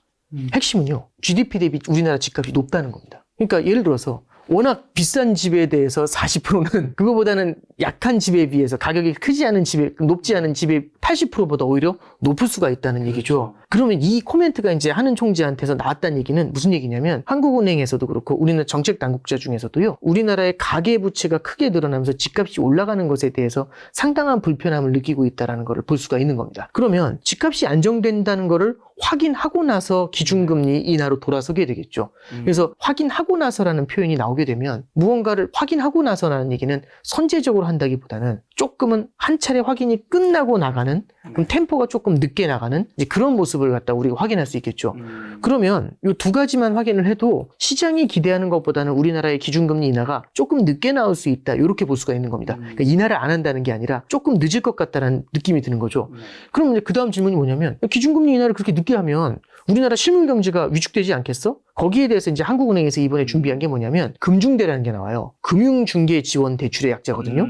핵심은요. GDP 대비 우리나라 집값이 높다는 겁니다. 그러니까 예를 들어서 워낙 비싼 집에 대해서 40%는 그거보다는 약한 집에 비해서 가격이 크지 않은 집에, 높지 않은 집에 80%보다 오히려 높을 수가 있다는 얘기죠. 그러면 이 코멘트가 이제 하는 총재한테서 나왔다는 얘기는 무슨 얘기냐면 한국은행에서도 그렇고 우리나라 정책 당국자 중에서도요. 우리나라의 가계부채가 크게 늘어나면서 집값이 올라가는 것에 대해서 상당한 불편함을 느끼고 있다는 것을 볼 수가 있는 겁니다. 그러면 집값이 안정된다는 것을 확인하고 나서 기준금리 인하로 돌아서게 되겠죠. 그래서 확인하고 나서라는 표현이 나오게 되면 무언가를 확인하고 나서라는 얘기는 선제적으로 한다기보다는 조금은 한 차례 확인이 끝나고 나가는 그럼 템포가 조금 늦게 나가는 이제 그런 모습을 갖다 우리가 확인할 수 있겠죠. 그러면 이 두 가지만 확인을 해도 시장이 기대하는 것보다는 우리나라의 기준금리 인하가 조금 늦게 나올 수 있다. 이렇게 볼 수가 있는 겁니다. 그러니까 인하를 안 한다는 게 아니라 조금 늦을 것 같다는 느낌이 드는 거죠. 그럼 이제 그 다음 질문이 뭐냐면 기준금리 인하를 그렇게 늦게 하면 우리나라 실물 경제가 위축되지 않겠어? 거기에 대해서 이제 한국은행에서 이번에 준비한 게 뭐냐면 금중대라는 게 나와요. 금융중개지원대출의 약자거든요.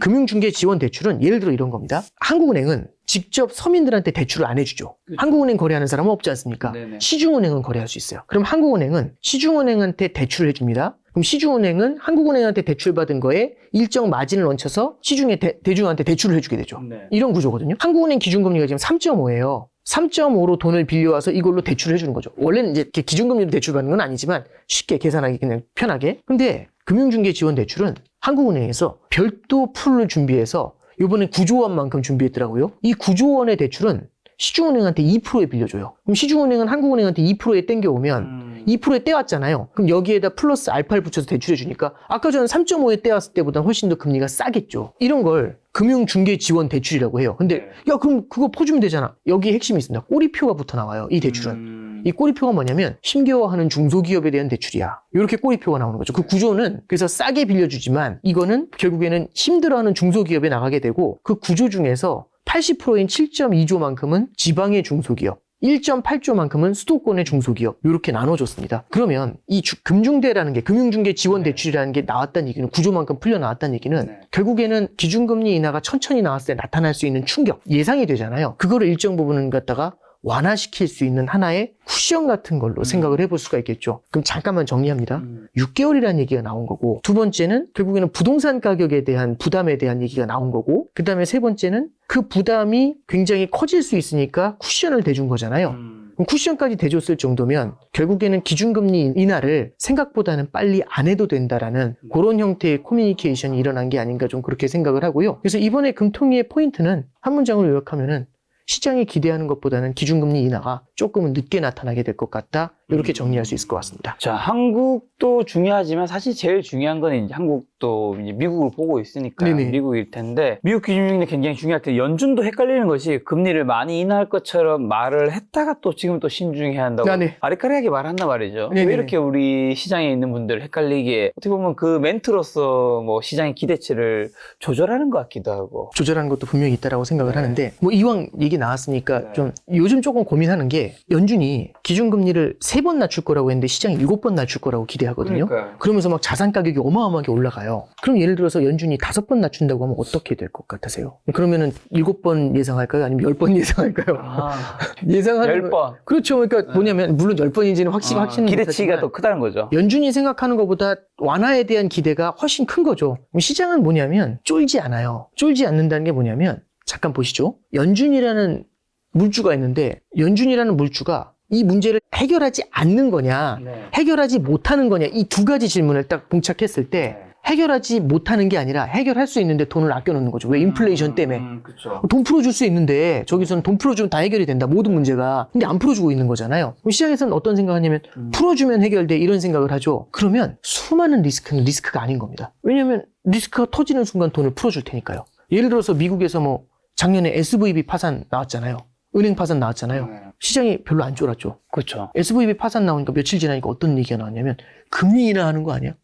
금융중개지원대출은 예를 들어 이런 겁니다. 한국은행은 직접 서민들한테 대출을 안 해주죠. 그렇죠. 한국은행 거래하는 사람은 없지 않습니까? 네네. 시중은행은 거래할 수 있어요. 그럼 한국은행은 시중은행한테 대출을 해줍니다. 그럼 시중은행은 한국은행한테 대출받은 거에 일정 마진을 얹혀서 시중에 대중한테 대출을 해주게 되죠. 네. 이런 구조거든요. 한국은행 기준금리가 지금 3.5예요. 3.5로 돈을 빌려와서 이걸로 대출을 해주는 거죠. 원래는 이제 기준금리로 대출받는 건 아니지만 쉽게 계산하기 그냥 편하게. 근데 금융중개지원대출은 한국은행에서 별도 풀을 준비해서 이번에 9조 원만큼 준비했더라고요. 이 9조 원의 대출은 시중은행한테 2%에 빌려줘요. 그럼 시중은행은 한국은행한테 2%에 땡겨오면 2%에 떼왔잖아요. 그럼 여기에다 플러스 알파를 붙여서 대출해 주니까 아까 전에 3.5에 떼왔을 때보다 훨씬 더 금리가 싸겠죠. 이런 걸 금융중개지원 대출이라고 해요. 근데 야 그럼 그거 퍼주면 되잖아. 여기에 핵심이 있습니다. 꼬리표가 붙어 나와요. 이 대출은. 이 꼬리표가 뭐냐면 힘겨워하는 중소기업에 대한 대출이야. 이렇게 꼬리표가 나오는 거죠. 그 구조는 그래서 싸게 빌려주지만 이거는 결국에는 힘들어하는 중소기업에 나가게 되고 그 구조 중에서 80%인 7.2조만큼은 지방의 중소기업, 1.8조만큼은 수도권의 중소기업 이렇게 나눠줬습니다. 그러면 이 금중대라는 게 금융중개지원대출이라는 게 나왔다는 얘기는 9조만큼 풀려 나왔다는 얘기는 결국에는 기준금리 인하가 천천히 나왔을 때 나타날 수 있는 충격 예상이 되잖아요. 그거를 일정 부분은 갖다가 완화시킬 수 있는 하나의 쿠션 같은 걸로 생각을 해볼 수가 있겠죠. 그럼 잠깐만 정리합니다. 6개월이라는 얘기가 나온 거고 두 번째는 결국에는 부동산 가격에 대한 부담에 대한 얘기가 나온 거고 그 다음에 세 번째는 그 부담이 굉장히 커질 수 있으니까 쿠션을 대준 거잖아요. 그럼 쿠션까지 대줬을 정도면 결국에는 기준금리 인하를 생각보다는 빨리 안 해도 된다라는 그런 형태의 커뮤니케이션이 일어난 게 아닌가 좀 그렇게 생각을 하고요. 그래서 이번에 금통위의 포인트는 한 문장으로 요약하면은 시장이 기대하는 것보다는 기준금리 인하가 조금은 늦게 나타나게 될 것 같다. 이렇게 정리할 수 있을 것 같습니다. 자, 한국도 중요하지만 사실 제일 중요한 건 이제 한국도 이제 미국을 보고 있으니까 네네. 미국일 텐데 미국 기준금리 굉장히 중요할 텐데 연준도 헷갈리는 것이 금리를 많이 인하할 것처럼 말을 했다가 또 지금 또 신중해야 한다고 아, 네. 아리까리하게 말한단 말이죠. 네네네. 왜 이렇게 우리 시장에 있는 분들 헷갈리게 어떻게 보면 그 멘트로서 뭐 시장의 기대치를 조절하는 것 같기도 하고 조절하는 것도 분명히 있다라고 생각을 하는데 뭐 이왕 얘기 나왔으니까 네. 좀 요즘 조금 고민하는 게 연준이 기준금리를 3번 낮출 거라고 했는데 시장이 7번 낮출 거라고 기대하거든요. 그러니까요. 그러면서 막 자산 가격이 어마어마하게 올라가요. 그럼 예를 들어서 연준이 5번 낮춘다고 하면 어떻게 될 것 같으세요? 그러면은 7번 예상할까요? 아니면 10번 예상할까요? 아, 예상하는 10번. 그렇죠. 그러니까 뭐냐면 물론 10번인지는 확신은 기대치가 못하지만 또 크다는 거죠. 연준이 생각하는 것보다 완화에 대한 기대가 훨씬 큰 거죠. 그럼 시장은 뭐냐면 쫄지 않아요. 쫄지 않는다는 게 뭐냐면 잠깐 보시죠. 연준이라는 물주가 있는데 연준이라는 물주가 이 문제를 해결하지 않는 거냐 네. 해결하지 못하는 거냐 이 두 가지 질문을 딱 봉착했을 때 해결하지 못하는 게 아니라 해결할 수 있는데 돈을 아껴놓는 거죠. 왜? 인플레이션 때문에. 그쵸. 돈 풀어줄 수 있는데 저기서는 돈 풀어주면 다 해결이 된다. 모든 문제가. 근데 안 풀어주고 있는 거잖아요. 그럼 시장에서는 어떤 생각하냐면 풀어주면 해결돼 이런 생각을 하죠. 그러면 수많은 리스크는 리스크가 아닌 겁니다. 왜냐하면 리스크가 터지는 순간 돈을 풀어줄 테니까요. 예를 들어서 미국에서 뭐 작년에 SVB 파산 나왔잖아요. 은행 파산 나왔잖아요. 시장이 별로 안 쫄았죠. 그렇죠. SVB 파산 나오니까 며칠 지나니까 어떤 얘기가 나왔냐면 금리 인하하는 거 아니야?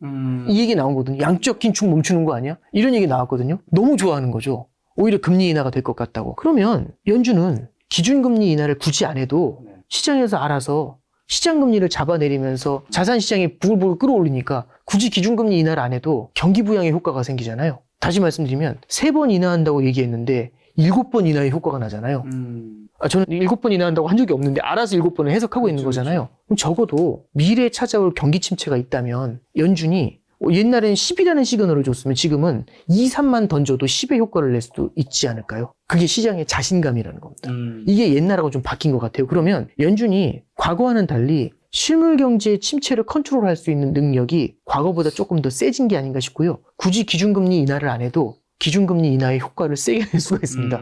이 얘기 나온 거거든요. 양적 긴축 멈추는 거 아니야? 이런 얘기 나왔거든요. 너무 좋아하는 거죠. 오히려 금리 인하가 될 것 같다고. 그러면 연준은 기준금리 인하를 굳이 안 해도 시장에서 알아서 시장금리를 잡아내리면서 자산시장이 부글부글 끌어올리니까 굳이 기준금리 인하를 안 해도 경기 부양의 효과가 생기잖아요. 다시 말씀드리면 3번 인하한다고 얘기했는데 7번 인하의 효과가 나잖아요. 저는 7번 인하한다고 한 적이 없는데 알아서 7번을 해석하고 있는 거잖아요. 그럼 적어도 미래에 찾아올 경기 침체가 있다면 연준이 옛날엔 10이라는 시그널을 줬으면 지금은 2, 3만 던져도 10의 효과를 낼 수도 있지 않을까요? 그게 시장의 자신감이라는 겁니다. 이게 옛날하고 좀 바뀐 것 같아요. 그러면 연준이 과거와는 달리 실물 경제의 침체를 컨트롤할 수 있는 능력이 과거보다 조금 더 세진 게 아닌가 싶고요. 굳이 기준금리 인하를 안 해도 기준금리 인하의 효과를 세게 낼 수가 있습니다.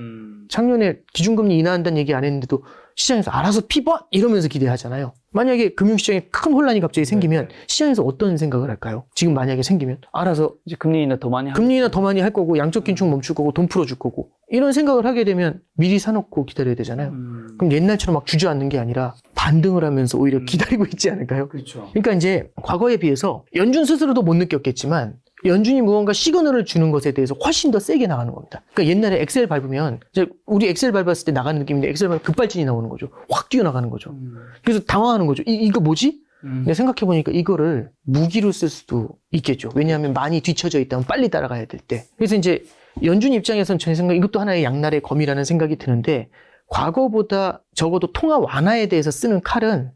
작년에 기준금리 인하한다는 얘기 안 했는데도 시장에서 알아서 피벗 이러면서 기대하잖아요. 만약에 금융시장에 큰 혼란이 갑자기 생기면 시장에서 어떤 생각을 할까요? 지금 만약에 생기면 알아서 이제 금리 인하 더 많이 금리 인하 더 많이 할 거고 양적 긴축 멈출 거고 돈 풀어줄 거고 이런 생각을 하게 되면 미리 사놓고 기다려야 되잖아요. 그럼 옛날처럼 막 주저앉는 게 아니라 반등을 하면서 오히려 기다리고 있지 않을까요? 그렇죠. 그러니까 이제 과거에 비해서 연준 스스로도 못 느꼈겠지만 연준이 무언가 시그널을 주는 것에 대해서 훨씬 더 세게 나가는 겁니다. 그러니까 옛날에 엑셀 밟으면 이제 우리 엑셀 밟았을 때 나가는 느낌인데 엑셀 밟으면 급발진이 나오는 거죠. 확 뛰어나가는 거죠. 그래서 당황하는 거죠. 이거 뭐지? 근데 생각해보니까 이거를 무기로 쓸 수도 있겠죠. 왜냐하면 많이 뒤쳐져 있다면 빨리 따라가야 될 때. 그래서 이제 연준 입장에서는 제 생각 이것도 하나의 양날의 검이라는 생각이 드는데 과거보다 적어도 통화 완화에 대해서 쓰는 칼은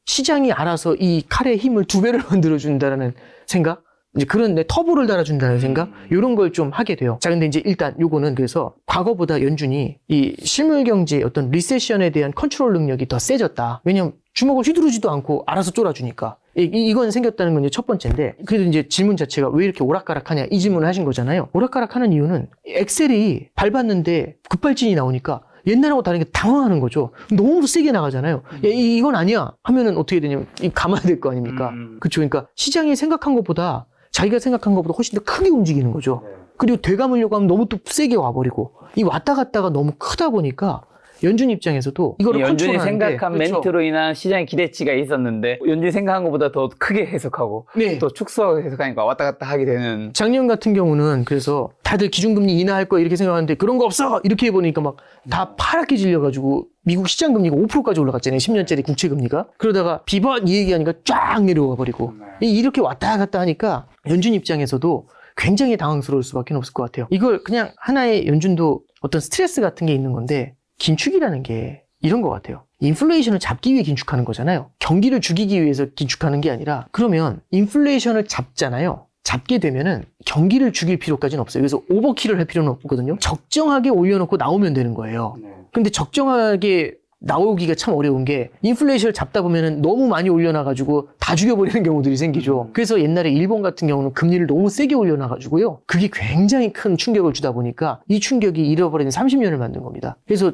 시장이 알아서 이 칼의 힘을 2배를 만들어준다는 생각? 이제 그런 터보를 달아준다는 생각? 이런 걸 좀 하게 돼요. 자, 근데 이제 일단 요거는 그래서 과거보다 연준이 이 실물 경제의 어떤 리세션에 대한 컨트롤 능력이 더 세졌다. 왜냐면 주먹을 휘두르지도 않고 알아서 쫄아주니까. 이건 생겼다는 건 이제 첫 번째인데, 그래도 이제 질문 자체가 왜 이렇게 오락가락하냐 이 질문을 하신 거잖아요. 오락가락하는 이유는 엑셀이 밟았는데 급발진이 나오니까 옛날하고 다른 게 당황하는 거죠. 너무 세게 나가잖아요. 야, 이건 아니야 하면은 어떻게 되냐면 감아야 될 거 아닙니까? 그렇죠. 그러니까 시장이 생각한 것보다 자기가 생각한 것보다 훨씬 더 크게 움직이는 거죠. 그리고 되감으려고 하면 너무 또 세게 와버리고 이 왔다 갔다가 너무 크다 보니까 연준 입장에서도 이거를 연준이 컨트롤하는데 생각한 그렇죠. 멘트로 인한 시장의 기대치가 있었는데 연준이 생각한 것보다 더 크게 해석하고 네. 또 축소하고 해석하니까 왔다 갔다 하게 되는. 작년 같은 경우는 그래서 다들 기준금리 인하할 거 이렇게 생각하는데 그런 거 없어 이렇게 해보니까 막 다 파랗게 질려가지고 미국 시장금리가 5%까지 올라갔잖아요. 10년짜리 국채금리가. 그러다가 비번 이 얘기하니까 쫙 내려와 버리고 이렇게 왔다 갔다 하니까 연준 입장에서도 굉장히 당황스러울 수밖에 없을 것 같아요. 이걸 그냥 하나의 연준도 어떤 스트레스 같은 게 있는 건데 긴축이라는 게 이런 것 같아요. 인플레이션을 잡기 위해 긴축하는 거잖아요. 경기를 죽이기 위해서 긴축하는 게 아니라 그러면 인플레이션을 잡잖아요. 잡게 되면은 경기를 죽일 필요까지는 없어요. 그래서 오버킬을 할 필요는 없거든요. 적정하게 올려놓고 나오면 되는 거예요. 근데 적정하게 나오기가 참 어려운 게 인플레이션을 잡다 보면은 너무 많이 올려놔가지고 다 죽여버리는 경우들이 생기죠. 그래서 옛날에 일본 같은 경우는 금리를 너무 세게 올려놔가지고요. 그게 굉장히 큰 충격을 주다 보니까 이 충격이 잃어버리는 30년을 만든 겁니다. 그래서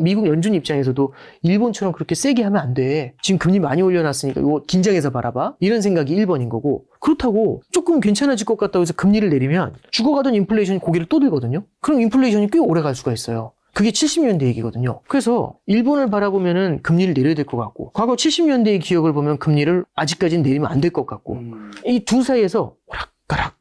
미국 연준 입장에서도 일본처럼 그렇게 세게 하면 안 돼. 지금 금리 많이 올려놨으니까 이거 긴장해서 바라봐. 이런 생각이 1번인 거고 그렇다고 조금 괜찮아질 것 같다고 해서 금리를 내리면 죽어가던 인플레이션이 고개를 또 들거든요. 그럼 인플레이션이 꽤 오래 갈 수가 있어요. 그게 70년대 얘기거든요. 그래서 일본을 바라보면은 금리를 내려야 될 것 같고 과거 70년대의 기억을 보면 금리를 아직까지는 내리면 안 될 것 같고 이 두 사이에서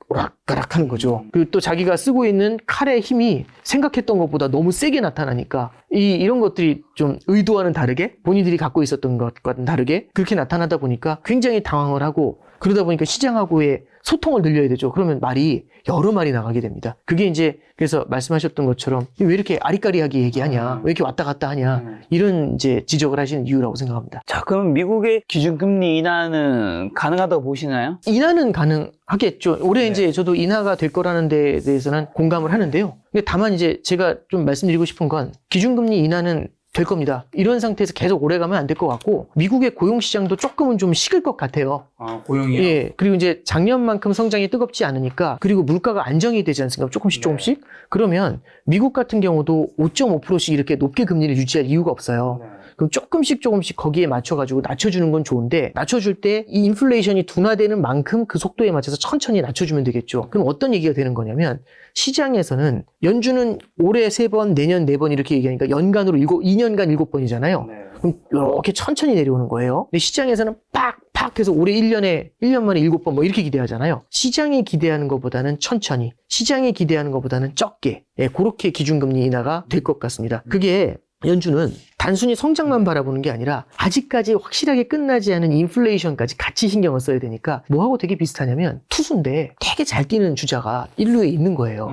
오락가락 하는 거죠. 그리고 또 자기가 쓰고 있는 칼의 힘이 생각했던 것보다 너무 세게 나타나니까 이런 것들이 좀 의도와는 다르게 본인들이 갖고 있었던 것과는 다르게 그렇게 나타나다 보니까 굉장히 당황을 하고 그러다 보니까 시장하고의 소통을 늘려야 되죠. 그러면 말이 여러 말이 나가게 됩니다. 그게 이제 그래서 말씀하셨던 것처럼 왜 이렇게 아리까리하게 얘기하냐, 왜 이렇게 왔다 갔다 하냐 이런 이제 지적을 하시는 이유라고 생각합니다. 자, 그럼 미국의 기준금리 인하는 가능하다고 보시나요? 인하는 가능하겠죠. 올해 이제 저도 인하가 될 거라는 데에 대해서는 공감을 하는데요. 근데 다만 이제 제가 좀 말씀드리고 싶은 건 기준금리 인하는 될 겁니다. 이런 상태에서 계속 오래 가면 안 될 것 같고 미국의 고용 시장도 조금은 좀 식을 것 같아요. 아, 고용이요? 예. 그리고 이제 작년만큼 성장이 뜨겁지 않으니까 그리고 물가가 안정이 되지 않습니까? 조금씩 조금씩. 그러면 미국 같은 경우도 5.5%씩 이렇게 높게 금리를 유지할 이유가 없어요. 그럼 조금씩 거기에 맞춰가지고 낮춰주는 건 좋은데 낮춰줄 때 이 인플레이션이 둔화되는 만큼 그 속도에 맞춰서 천천히 낮춰주면 되겠죠. 그럼 어떤 얘기가 되는 거냐면 시장에서는 연준은 올해 3번, 내년 4번 이렇게 얘기하니까 연간으로 2년간 7번이잖아요. 그럼 이렇게 천천히 내려오는 거예요. 근데 시장에서는 팍팍 해서 올해 1년 만에 7번 뭐 이렇게 기대하잖아요. 시장이 기대하는 것보다는 천천히, 시장이 기대하는 것보다는 적게, 예, 그렇게 기준금리 인하가 될 것 같습니다. 그게 연준은 단순히 성장만 바라보는 게 아니라 아직까지 확실하게 끝나지 않은 인플레이션까지 같이 신경을 써야 되니까 뭐하고 되게 비슷하냐면 투수인데 되게 잘 뛰는 주자가 1루에 있는 거예요.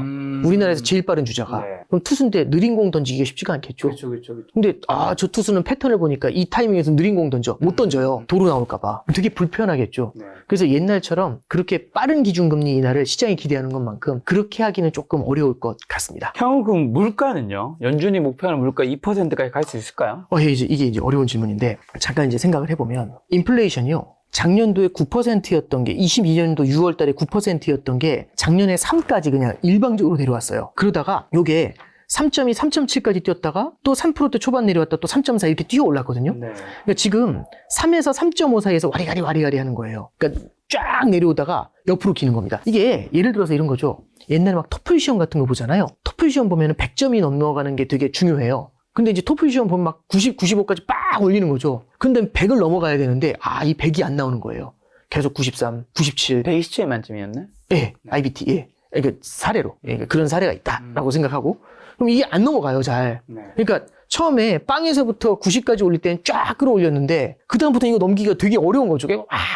우리나라에서 제일 빠른 주자가. 네. 그럼 투수인데 느린 공 던지기가 쉽지가 않겠죠. 그렇죠. 근데 저 투수는 패턴을 보니까 이 타이밍에서 느린 공 던져. 못 던져요. 도로 나올까 봐. 되게 불편하겠죠. 네. 그래서 옛날처럼 그렇게 빠른 기준금리 인하를 시장이 기대하는 것만큼 그렇게 하기는 조금 어려울 것 같습니다. 향후 그럼 물가는요? 연준이 목표하는 물가 2%까지 갈 수 있을까요? 이게 이제 어려운 질문인데 잠깐 이제 생각을 해보면 인플레이션이요. 작년도에 9%였던 게 22년도 6월 달에 9%였던 게 작년에 3까지 그냥 일방적으로 내려왔어요. 그러다가 요게 3.2, 3.7까지 뛰었다가 또 3%대 초반 내려왔다 또 3.4 이렇게 뛰어 올랐거든요. 네. 그러니까 지금 3에서 3.5 사이에서 와리가리 하는 거예요. 그러니까 쫙 내려오다가 옆으로 기는 겁니다. 이게 예를 들어서 이런 거죠. 옛날에 막 토플 시험 같은 거 보잖아요. 토플 시험 보면은 100점이 넘어가는 게 되게 중요해요. 근데 이제 토플 시험 보면 막 90, 95까지 빡 올리는 거죠. 근데 100을 넘어가야 되는데 이 100이 안 나오는 거예요. 계속 93, 97. 127 만점이었네? 예, IBT. 예. 그러니까 사례로. 예, 그런 사례가 있다라고 생각하고 그럼 이게 안 넘어가요, 잘. 네. 그러니까 처음에 빵에서부터 90까지 올릴 때는 쫙 끌어올렸는데 그다음부터 이거 넘기기가 되게 어려운 거죠.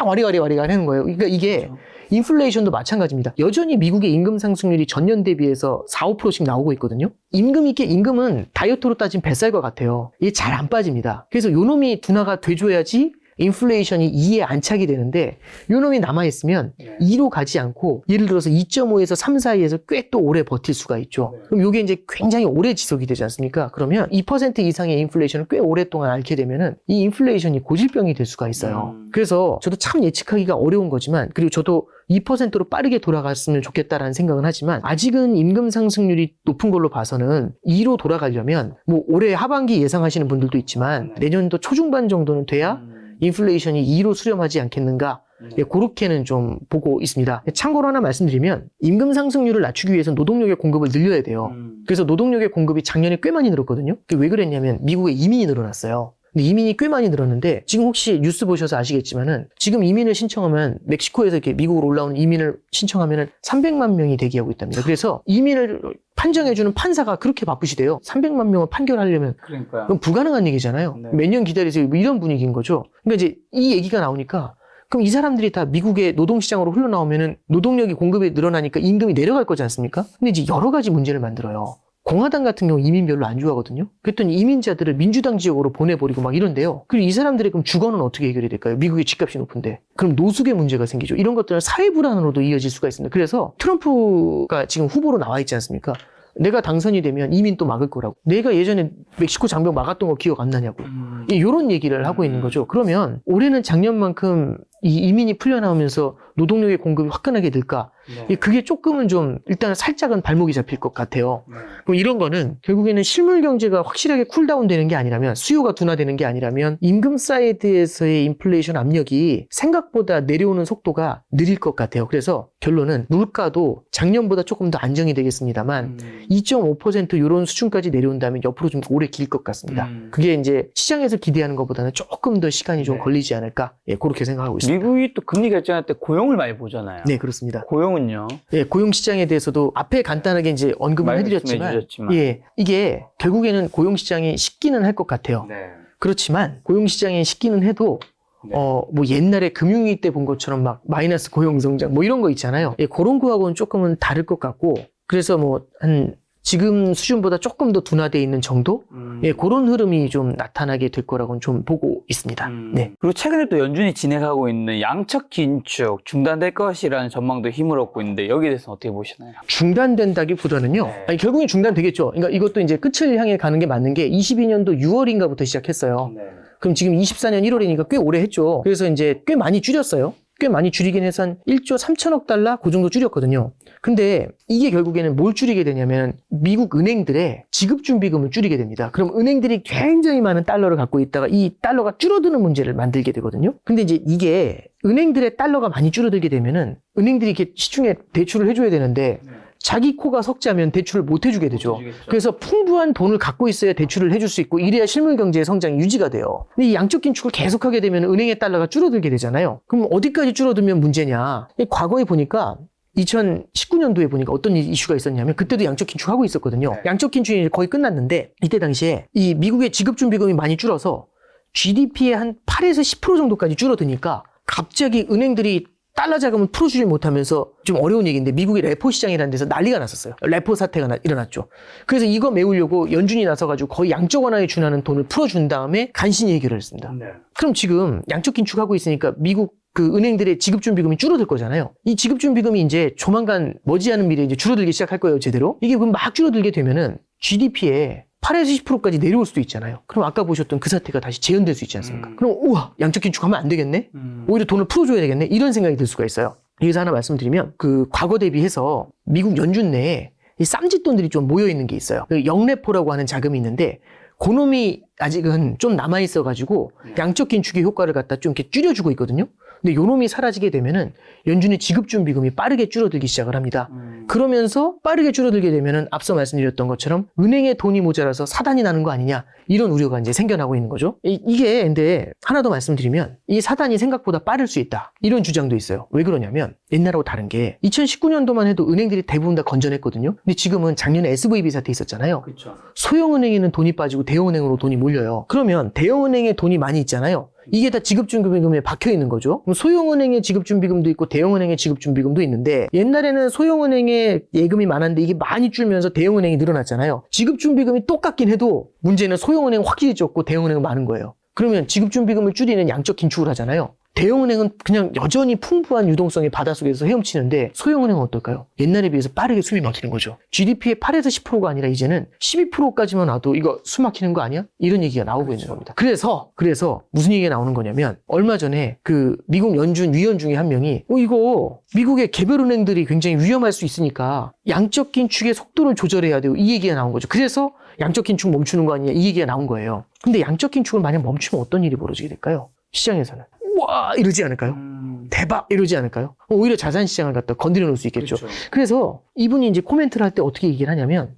와리가리 하는 거예요. 그러니까 이게 그렇죠. 인플레이션도 마찬가지입니다. 여전히 미국의 임금 상승률이 전년 대비해서 4, 5%씩 나오고 있거든요. 임금은 다이어트로 따진 뱃살과 같아요. 이게 잘 안 빠집니다. 그래서 요 놈이 둔화가 돼줘야지 인플레이션이 2에 안착이 되는데 요 놈이 남아있으면 2로 가지 않고 예를 들어서 2.5에서 3 사이에서 꽤 또 오래 버틸 수가 있죠. 그럼 요게 이제 굉장히 오래 지속이 되지 않습니까? 그러면 2% 이상의 인플레이션을 꽤 오랫동안 앓게 되면은 이 인플레이션이 고질병이 될 수가 있어요. 그래서 저도 참 예측하기가 어려운 거지만 그리고 저도 2%로 빠르게 돌아갔으면 좋겠다라는 생각은 하지만 아직은 임금 상승률이 높은 걸로 봐서는 2로 돌아가려면 뭐 올해 하반기 예상하시는 분들도 있지만 내년도 초중반 정도는 돼야 인플레이션이 2로 수렴하지 않겠는가? 예, 그렇게는 좀 보고 있습니다. 참고로 하나 말씀드리면 임금 상승률을 낮추기 위해서 노동력의 공급을 늘려야 돼요. 그래서 노동력의 공급이 작년에 꽤 많이 늘었거든요. 그게 왜 그랬냐면 미국에 이민이 늘어났어요. 근데 이민이 꽤 많이 늘었는데 지금 혹시 뉴스 보셔서 아시겠지만은 지금 이민을 신청하면 멕시코에서 이렇게 미국으로 올라오는 이민을 신청하면은 300만 명이 대기하고 있답니다. 그래서 이민을 판정해주는 판사가 그렇게 바쁘시대요. 300만 명을 판결하려면 그러니까요. 그럼 불가능한 얘기잖아요. 네. 몇 년 기다리세요. 뭐 이런 분위기인 거죠. 그러니까 이제 이 얘기가 나오니까 그럼 이 사람들이 다 미국의 노동시장으로 흘러나오면은 노동력이 공급이 늘어나니까 임금이 내려갈 거지 않습니까? 근데 이제 여러 가지 문제를 만들어요. 공화당 같은 경우 이민 별로 안 좋아하거든요. 그랬더니 이민자들을 민주당 지역으로 보내버리고 막 이런데요. 그리고 이 사람들의 그럼 주거는 어떻게 해결이 될까요? 미국의 집값이 높은데. 그럼 노숙의 문제가 생기죠. 이런 것들은 사회 불안으로도 이어질 수가 있습니다. 그래서 트럼프가 지금 후보로 나와 있지 않습니까? 내가 당선이 되면 이민 또 막을 거라고. 내가 예전에 멕시코 장벽 막았던 거 기억 안 나냐고. 이런 얘기를 하고 있는 거죠. 그러면 올해는 작년만큼 이 이민이 풀려나오면서 노동력의 공급이 화끈하게 늘까? 네. 그게 조금은 좀 일단 살짝은 발목이 잡힐 것 같아요. 그럼 이런 거는 결국에는 실물 경제가 확실하게 쿨다운 되는 게 아니라면 수요가 둔화되는 게 아니라면 임금 사이드에서의 인플레이션 압력이 생각보다 내려오는 속도가 느릴 것 같아요. 그래서 결론은 물가도 작년보다 조금 더 안정이 되겠습니다만 2.5% 이런 수준까지 내려온다면 옆으로 좀 오래 길 것 같습니다. 그게 이제 시장에서 기대하는 것보다는 조금 더 시간이 좀 네. 걸리지 않을까? 예, 그렇게 생각하고 있습니다. 미국이 또 금리 결정할 때 고용을 많이 보잖아요. 네, 그렇습니다. 고용은요? 예, 고용 시장에 대해서도 앞에 간단하게 이제 언급을 해드렸지만, 해주셨지만. 예, 이게 결국에는 고용 시장이 식기는 할 것 같아요. 네. 그렇지만 고용 시장이 식기는 해도 네. 뭐 옛날에 금융위기 때 본 것처럼 막 마이너스 고용 성장 뭐 이런 거 있잖아요. 예, 그런 거하고는 조금은 다를 것 같고, 그래서 뭐 한 지금 수준보다 조금 더 둔화되어 있는 정도? 예, 그런 흐름이 좀 나타나게 될 거라고는 좀 보고 있습니다. 네. 그리고 최근에 또 연준이 진행하고 있는 양적 긴축 중단될 것이라는 전망도 힘을 얻고 있는데 여기에 대해서는 어떻게 보시나요? 중단된다기보다는요. 네. 아니, 결국엔 중단되겠죠. 그러니까 이것도 이제 끝을 향해 가는 게 맞는 게 22년도 6월인가부터 시작했어요. 그럼 지금 24년 1월이니까 꽤 오래 했죠. 그래서 이제 꽤 많이 줄였어요. 꽤 많이 줄이긴 해서 한 1조 3천억 달러 그 정도 줄였거든요. 근데 이게 결국에는 뭘 줄이게 되냐면 미국 은행들의 지급준비금을 줄이게 됩니다. 그럼 은행들이 굉장히 많은 달러를 갖고 있다가 이 달러가 줄어드는 문제를 만들게 되거든요. 근데 이제 이게 은행들의 달러가 많이 줄어들게 되면은 은행들이 이렇게 시중에 대출을 해줘야 되는데 자기 코가 석자면 대출을 못 해주게 되죠. 그래서 풍부한 돈을 갖고 있어야 대출을 해줄 수 있고 이래야 실물 경제의 성장이 유지가 돼요. 근데 이 양적 긴축을 계속하게 되면 은행의 달러가 줄어들게 되잖아요. 그럼 어디까지 줄어들면 문제냐? 과거에 보니까 2019년도에 보니까 어떤 이슈가 있었냐면 그때도 양적 긴축하고 있었거든요. 양적 긴축이 거의 끝났는데 이때 당시에 이 미국의 지급준비금이 많이 줄어서 GDP의 한 8에서 10% 정도까지 줄어드니까 갑자기 은행들이 달러 자금을 풀어주지 못하면서 좀 어려운 얘기인데 미국의 레포 시장이라는 데서 난리가 났었어요. 레포 사태가 일어났죠. 그래서 이거 메우려고 연준이 나서가지고 거의 양적 완화에 준하는 돈을 풀어준 다음에 간신히 해결을 했습니다. 그럼 지금 양적 긴축하고 있으니까 미국 그 은행들의 지급준비금이 줄어들 거잖아요. 이 지급준비금이 이제 조만간 머지않은 미래에 이제 줄어들기 시작할 거예요, 제대로. 이게 그럼 막 줄어들게 되면은 GDP에 8에서 10%까지 내려올 수도 있잖아요. 그럼 아까 보셨던 그 사태가 다시 재현될 수 있지 않습니까? 그럼 우와, 양적 긴축하면 안 되겠네? 오히려 돈을 풀어줘야 되겠네? 이런 생각이 들 수가 있어요. 여기서 하나 말씀드리면 그 과거 대비해서 미국 연준 내에 이 쌈짓돈들이 좀 모여있는 게 있어요. 그 영레포라고 하는 자금이 있는데 그놈이 아직은 좀 남아있어가지고 양적 긴축의 효과를 갖다 좀 이렇게 줄여주고 있거든요. 근데 요놈이 사라지게 되면은 연준의 지급준비금이 빠르게 줄어들기 시작을 합니다. 그러면서 빠르게 줄어들게 되면은 앞서 말씀드렸던 것처럼 은행에 돈이 모자라서 사단이 나는 거 아니냐 이런 우려가 이제 생겨나고 있는 거죠. 이게 근데 하나 더 말씀드리면 이 사단이 생각보다 빠를 수 있다 이런 주장도 있어요. 왜 그러냐면 옛날하고 다른 게 2019년도만 해도 은행들이 대부분 다 건전했거든요. 근데 지금은 작년에 SVB 사태 있었잖아요. 그렇죠. 소형은행에는 돈이 빠지고 대형은행으로 돈이 몰려요. 그러면 대형은행에 돈이 많이 있잖아요. 이게 다 지급준비금에 박혀 있는 거죠. 소형은행의 지급준비금도 있고 대형은행의 지급준비금도 있는데 옛날에는 소형은행에 예금이 많았는데 이게 많이 줄면서 대형은행이 늘어났잖아요. 지급준비금이 똑같긴 해도 문제는 소형은행은 확실히 적고 대형은행은 많은 거예요. 그러면 지급준비금을 줄이는 양적 긴축을 하잖아요. 대형은행은 그냥 여전히 풍부한 유동성의 바닷속에서 헤엄치는데 소형은행은 어떨까요? 옛날에 비해서 빠르게 숨이 막히는 거죠. GDP의 8에서 10%가 아니라 이제는 12%까지만 와도 이거 숨 막히는 거 아니야? 이런 얘기가 나오고 있는 겁니다. 그래서 무슨 얘기가 나오는 거냐면 얼마 전에 그 미국 연준 위원 중에 한 명이 이거 미국의 개별 은행들이 굉장히 위험할 수 있으니까 양적 긴축의 속도를 조절해야 돼요. 이 얘기가 나온 거죠. 그래서 양적 긴축 멈추는 거 아니냐 이 얘기가 나온 거예요. 근데 양적 긴축을 만약 멈추면 어떤 일이 벌어지게 될까요? 시장에서는 와 이러지 않을까요? 대박 이러지 않을까요? 오히려 자산 시장을 갖다 건드려 놓을 수 있겠죠. 그렇죠. 그래서 이분이 이제 코멘트를 할 때 어떻게 얘기를 하냐면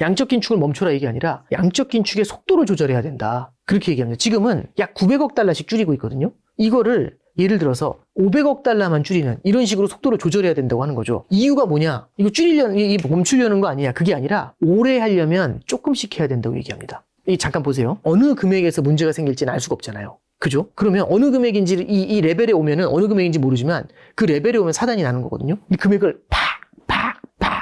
양적 긴축을 멈춰라 이게 아니라 양적 긴축의 속도를 조절해야 된다. 그렇게 얘기합니다. 지금은 약 900억 달러씩 줄이고 있거든요. 이거를 예를 들어서 500억 달러만 줄이는 이런 식으로 속도를 조절해야 된다고 하는 거죠. 이유가 뭐냐? 이거 멈추려는 거 아니냐? 그게 아니라 오래 하려면 조금씩 해야 된다고 얘기합니다. 잠깐 보세요. 어느 금액에서 문제가 생길지는 알 수가 없잖아요. 그죠? 그러면 어느 금액인지 이 레벨에 오면은 어느 금액인지 모르지만 그 레벨에 오면 사단이 나는 거거든요. 이 금액을 팍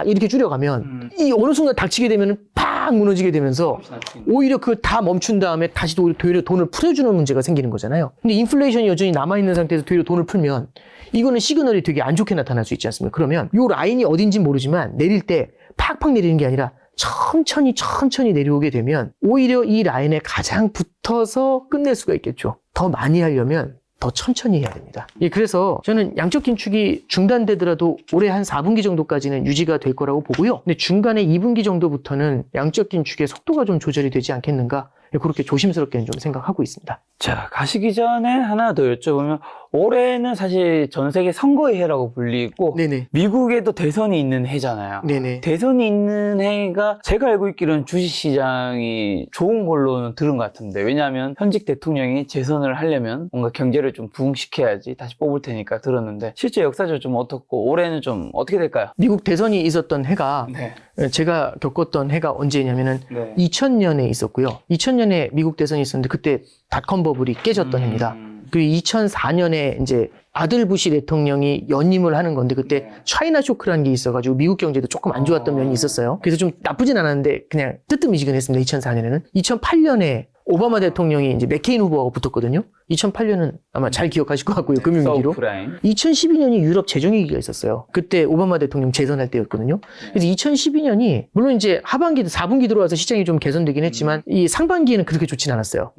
이렇게 줄여가면 이 어느 순간 닥치게 되면은 팍 무너지게 되면서 오히려 그 다 멈춘 다음에 다시 되려 돈을 풀어주는 문제가 생기는 거잖아요. 근데 인플레이션이 여전히 남아있는 상태에서 되려 돈을 풀면 이거는 시그널이 되게 안 좋게 나타날 수 있지 않습니까? 그러면 요 라인이 어딘지 모르지만 내릴 때 팍팍 내리는 게 아니라 천천히 내려오게 되면 오히려 이 라인에 가장 붙어서 끝낼 수가 있겠죠. 더 많이 하려면 더 천천히 해야 됩니다. 그래서 저는 양적 긴축이 중단되더라도 올해 한 4분기 정도까지는 유지가 될 거라고 보고요. 근데 중간에 2분기 정도부터는 양적 긴축의 속도가 좀 조절이 되지 않겠는가 그렇게 조심스럽게는 좀 생각하고 있습니다. 자, 가시기 전에 하나 더 여쭤보면 올해는 사실 전 세계 선거의 해라고 불리고 네네. 미국에도 대선이 있는 해잖아요. 네네. 대선이 있는 해가 제가 알고 있기로는 주식시장이 좋은 걸로는 들은 것 같은데 왜냐하면 현직 대통령이 재선을 하려면 뭔가 경제를 좀 부흥시켜야지 다시 뽑을 테니까 들었는데 실제 역사적으로 좀 어떻고 올해는 좀 어떻게 될까요? 미국 대선이 있었던 해가 네. 제가 겪었던 해가 언제냐면은 네. 2000년에 있었고요. 2000년에 미국 대선이 있었는데 그때 닷컴 버블이 깨졌던 해입니다. 그리고 2004년에 이제 아들 부시 대통령이 연임을 하는 건데 그때 차이나 쇼크라는 게 있어가지고 미국 경제도 조금 안 좋았던 면이 있었어요. 그래서 좀 나쁘진 않았는데 그냥 뜨뜻미지근했습니다. 2004년에는. 2008년에 오바마 대통령이 이제 맥케인 후보하고 붙었거든요. 2008년은 아마 잘 기억하실 것 같고요. 금융위기로. 2012년이 유럽 재정위기가 있었어요. 그때 오바마 대통령 재선할 때였거든요. 그래서 2012년이 물론 이제 하반기, 4분기 들어와서 시장이 좀 개선되긴 했지만 이 상반기에는 그렇게 좋진 않았어요.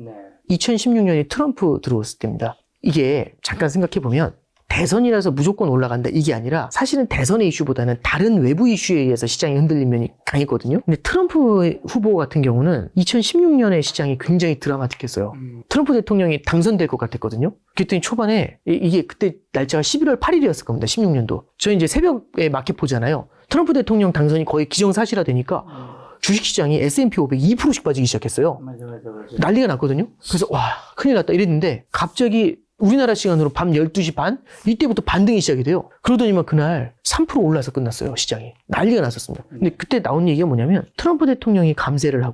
2016년이 트럼프 들어왔을 때입니다. 이게 잠깐 생각해보면 대선이라서 무조건 올라간다 이게 아니라 사실은 대선의 이슈보다는 다른 외부 이슈에 의해서 시장이 흔들린 면이 강했거든요. 근데 트럼프 후보 같은 경우는 2016년에 시장이 굉장히 드라마틱했어요. 트럼프 대통령이 당선될 것 같았거든요. 그랬더니 초반에 이게 그때 날짜가 11월 8일이었을 겁니다. 16년도. 저희 이제 새벽에 마켓 보잖아요. 트럼프 대통령 당선이 거의 기정사실화 되니까 주식시장이 S&P 500 2%씩 빠지기 시작했어요. 맞아. 난리가 났거든요. 그래서 와 큰일 났다 이랬는데 갑자기 우리나라 시간으로 밤 12시 반? 이때부터 반등이 시작이 돼요. 그러더니만 그날 3% 올라서 끝났어요, 시장이. 난리가 났었습니다. 근데 그때 나온 얘기가 뭐냐면 트럼프 대통령이 감세를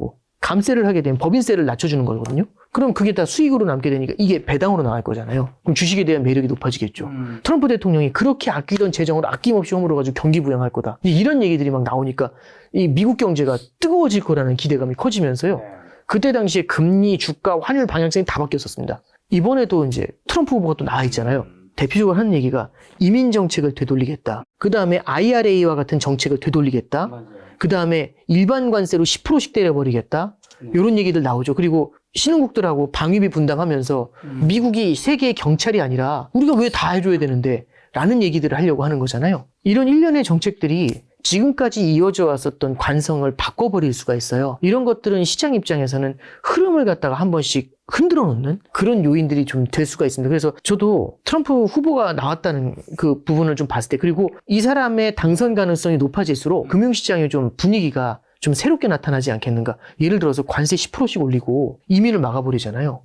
하게 되면 법인세를 낮춰주는 거거든요. 그럼 그게 다 수익으로 남게 되니까 이게 배당으로 나갈 거잖아요. 그럼 주식에 대한 매력이 높아지겠죠. 트럼프 대통령이 그렇게 아끼던 재정을 아낌없이 허물어가지고 경기 부양할 거다. 이런 얘기들이 막 나오니까 이 미국 경제가 뜨거워질 거라는 기대감이 커지면서요. 그때 당시에 금리, 주가, 환율 방향성이 다 바뀌었었습니다. 이번에도 이제 트럼프 후보가 또 나와 있잖아요. 대표적으로 하는 얘기가 이민 정책을 되돌리겠다. 그 다음에 IRA와 같은 정책을 되돌리겠다. 그 다음에 일반 관세로 10%씩 때려버리겠다. 이런 얘기들 나오죠. 그리고 신흥국들하고 방위비 분담하면서 미국이 세계의 경찰이 아니라 우리가 왜 다 해줘야 되는데 라는 얘기들을 하려고 하는 거잖아요. 이런 일련의 정책들이 지금까지 이어져 왔었던 관성을 바꿔버릴 수가 있어요. 이런 것들은 시장 입장에서는 흐름을 갖다가 한 번씩 흔들어 놓는 그런 요인들이 좀 될 수가 있습니다. 그래서 저도 트럼프 후보가 나왔다는 그 부분을 좀 봤을 때 그리고 이 사람의 당선 가능성이 높아질수록 금융시장의 좀 분위기가 좀 새롭게 나타나지 않겠는가. 예를 들어서 관세 10%씩 올리고 이민을 막아버리잖아요.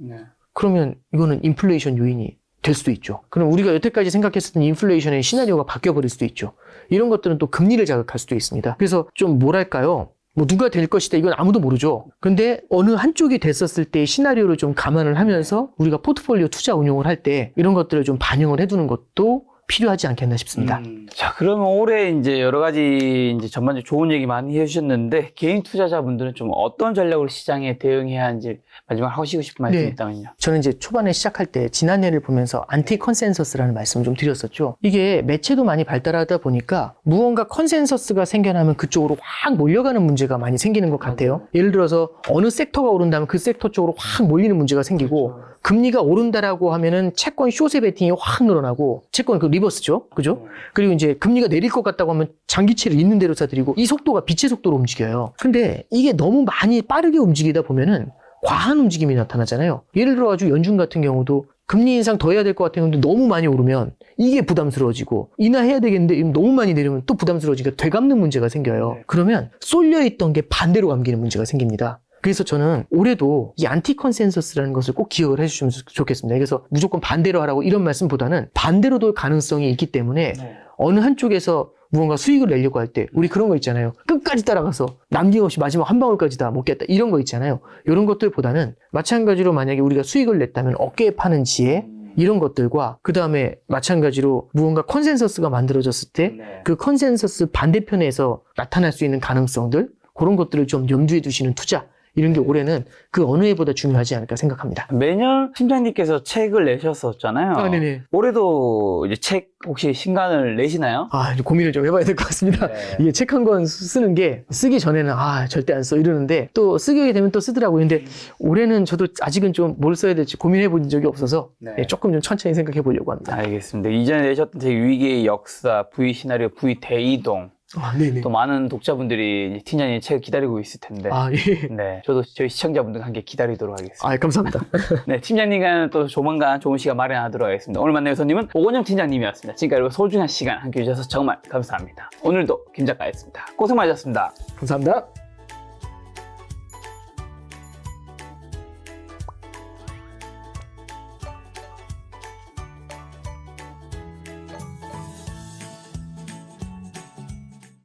그러면 이거는 인플레이션 요인이 될 수도 있죠. 그럼 우리가 여태까지 생각했었던 인플레이션의 시나리오가 바뀌어버릴 수도 있죠. 이런 것들은 또 금리를 자극할 수도 있습니다. 그래서 좀 뭐랄까요. 뭐 누가 될 것이다 이건 아무도 모르죠. 근데 어느 한쪽이 됐었을 때의 시나리오를 좀 감안을 하면서 우리가 포트폴리오 투자 운용을 할 때 이런 것들을 좀 반영을 해두는 것도 필요하지 않겠나 싶습니다. 자, 그러면 올해 이제 여러 가지 이제 전반적으로 좋은 얘기 많이 해주셨는데 개인 투자자분들은 좀 어떤 전략으로 시장에 대응해야 하는지 마지막 하시고 싶은 말씀이 있다면요. 저는 이제 초반에 시작할 때 지난해를 보면서 안티 컨센서스라는 말씀을 좀 드렸었죠. 이게 매체도 많이 발달하다 보니까 무언가 컨센서스가 생겨나면 그쪽으로 확 몰려가는 문제가 많이 생기는 것 같아요. 예를 들어서 어느 섹터가 오른다면 그 섹터 쪽으로 확 몰리는 문제가 생기고 금리가 오른다라고 하면은 채권 숏의 베팅이 확 늘어나고 채권 그 리버스죠. 그죠? 그리고 이제 금리가 내릴 것 같다고 하면 장기채를 있는 대로 사들이고 이 속도가 빛의 속도로 움직여요. 근데 이게 너무 많이 빠르게 움직이다 보면은 과한 움직임이 나타나잖아요. 예를 들어가지고 연준 같은 경우도 금리 인상 더 해야 될 것 같은 경우도 너무 많이 오르면 이게 부담스러워지고 인하해야 되겠는데 너무 많이 내리면 또 부담스러워지니까 되감는 문제가 생겨요. 그러면 쏠려있던 게 반대로 감기는 문제가 생깁니다. 그래서 저는 올해도 이 안티 컨센서스라는 것을 꼭 기억을 해주시면 좋겠습니다. 그래서 무조건 반대로 하라고 이런 말씀보다는 반대로 돌 가능성이 있기 때문에 어느 한쪽에서 무언가 수익을 내려고 할 때 우리 그런 거 있잖아요. 끝까지 따라가서 남김없이 마지막 한 방울까지 다 먹겠다 이런 거 있잖아요. 이런 것들보다는 마찬가지로 만약에 우리가 수익을 냈다면 어깨에 파는 지혜 이런 것들과 그 다음에 마찬가지로 무언가 컨센서스가 만들어졌을 때 그 컨센서스 반대편에서 나타날 수 있는 가능성들 그런 것들을 좀 염두에 두시는 투자 이런 게 올해는 그 어느 해보다 중요하지 않을까 생각합니다. 매년 팀장님께서 책을 내셨었잖아요. 아, 네네. 올해도 이제 책 혹시 신간을 내시나요? 아, 이제 고민을 좀 해봐야 될 것 같습니다. 이게 책 한 권 쓰는 게 쓰기 전에는 절대 안 써 이러는데 또 쓰게 되면 또 쓰더라고요. 근데 올해는 저도 아직은 좀 뭘 써야 될지 고민해 본 적이 없어서 조금 좀 천천히 생각해 보려고 합니다. 알겠습니다. 이전에 내셨던 책 위기의 역사, V 시나리오, V 대이동. 네네. 또 많은 독자분들이 팀장님 책을 기다리고 있을 텐데. 예. 네, 저도 저희 시청자분들과 함께 기다리도록 하겠습니다. 감사합니다. 네, 팀장님과는 또 조만간 좋은 시간 마련하도록 하겠습니다. 오늘 만나는 손님은 오건영 팀장님이었습니다. 지금까지 소중한 시간 함께 해주셔서 정말 감사합니다. 오늘도 김 작가였습니다. 고생 많으셨습니다. 감사합니다.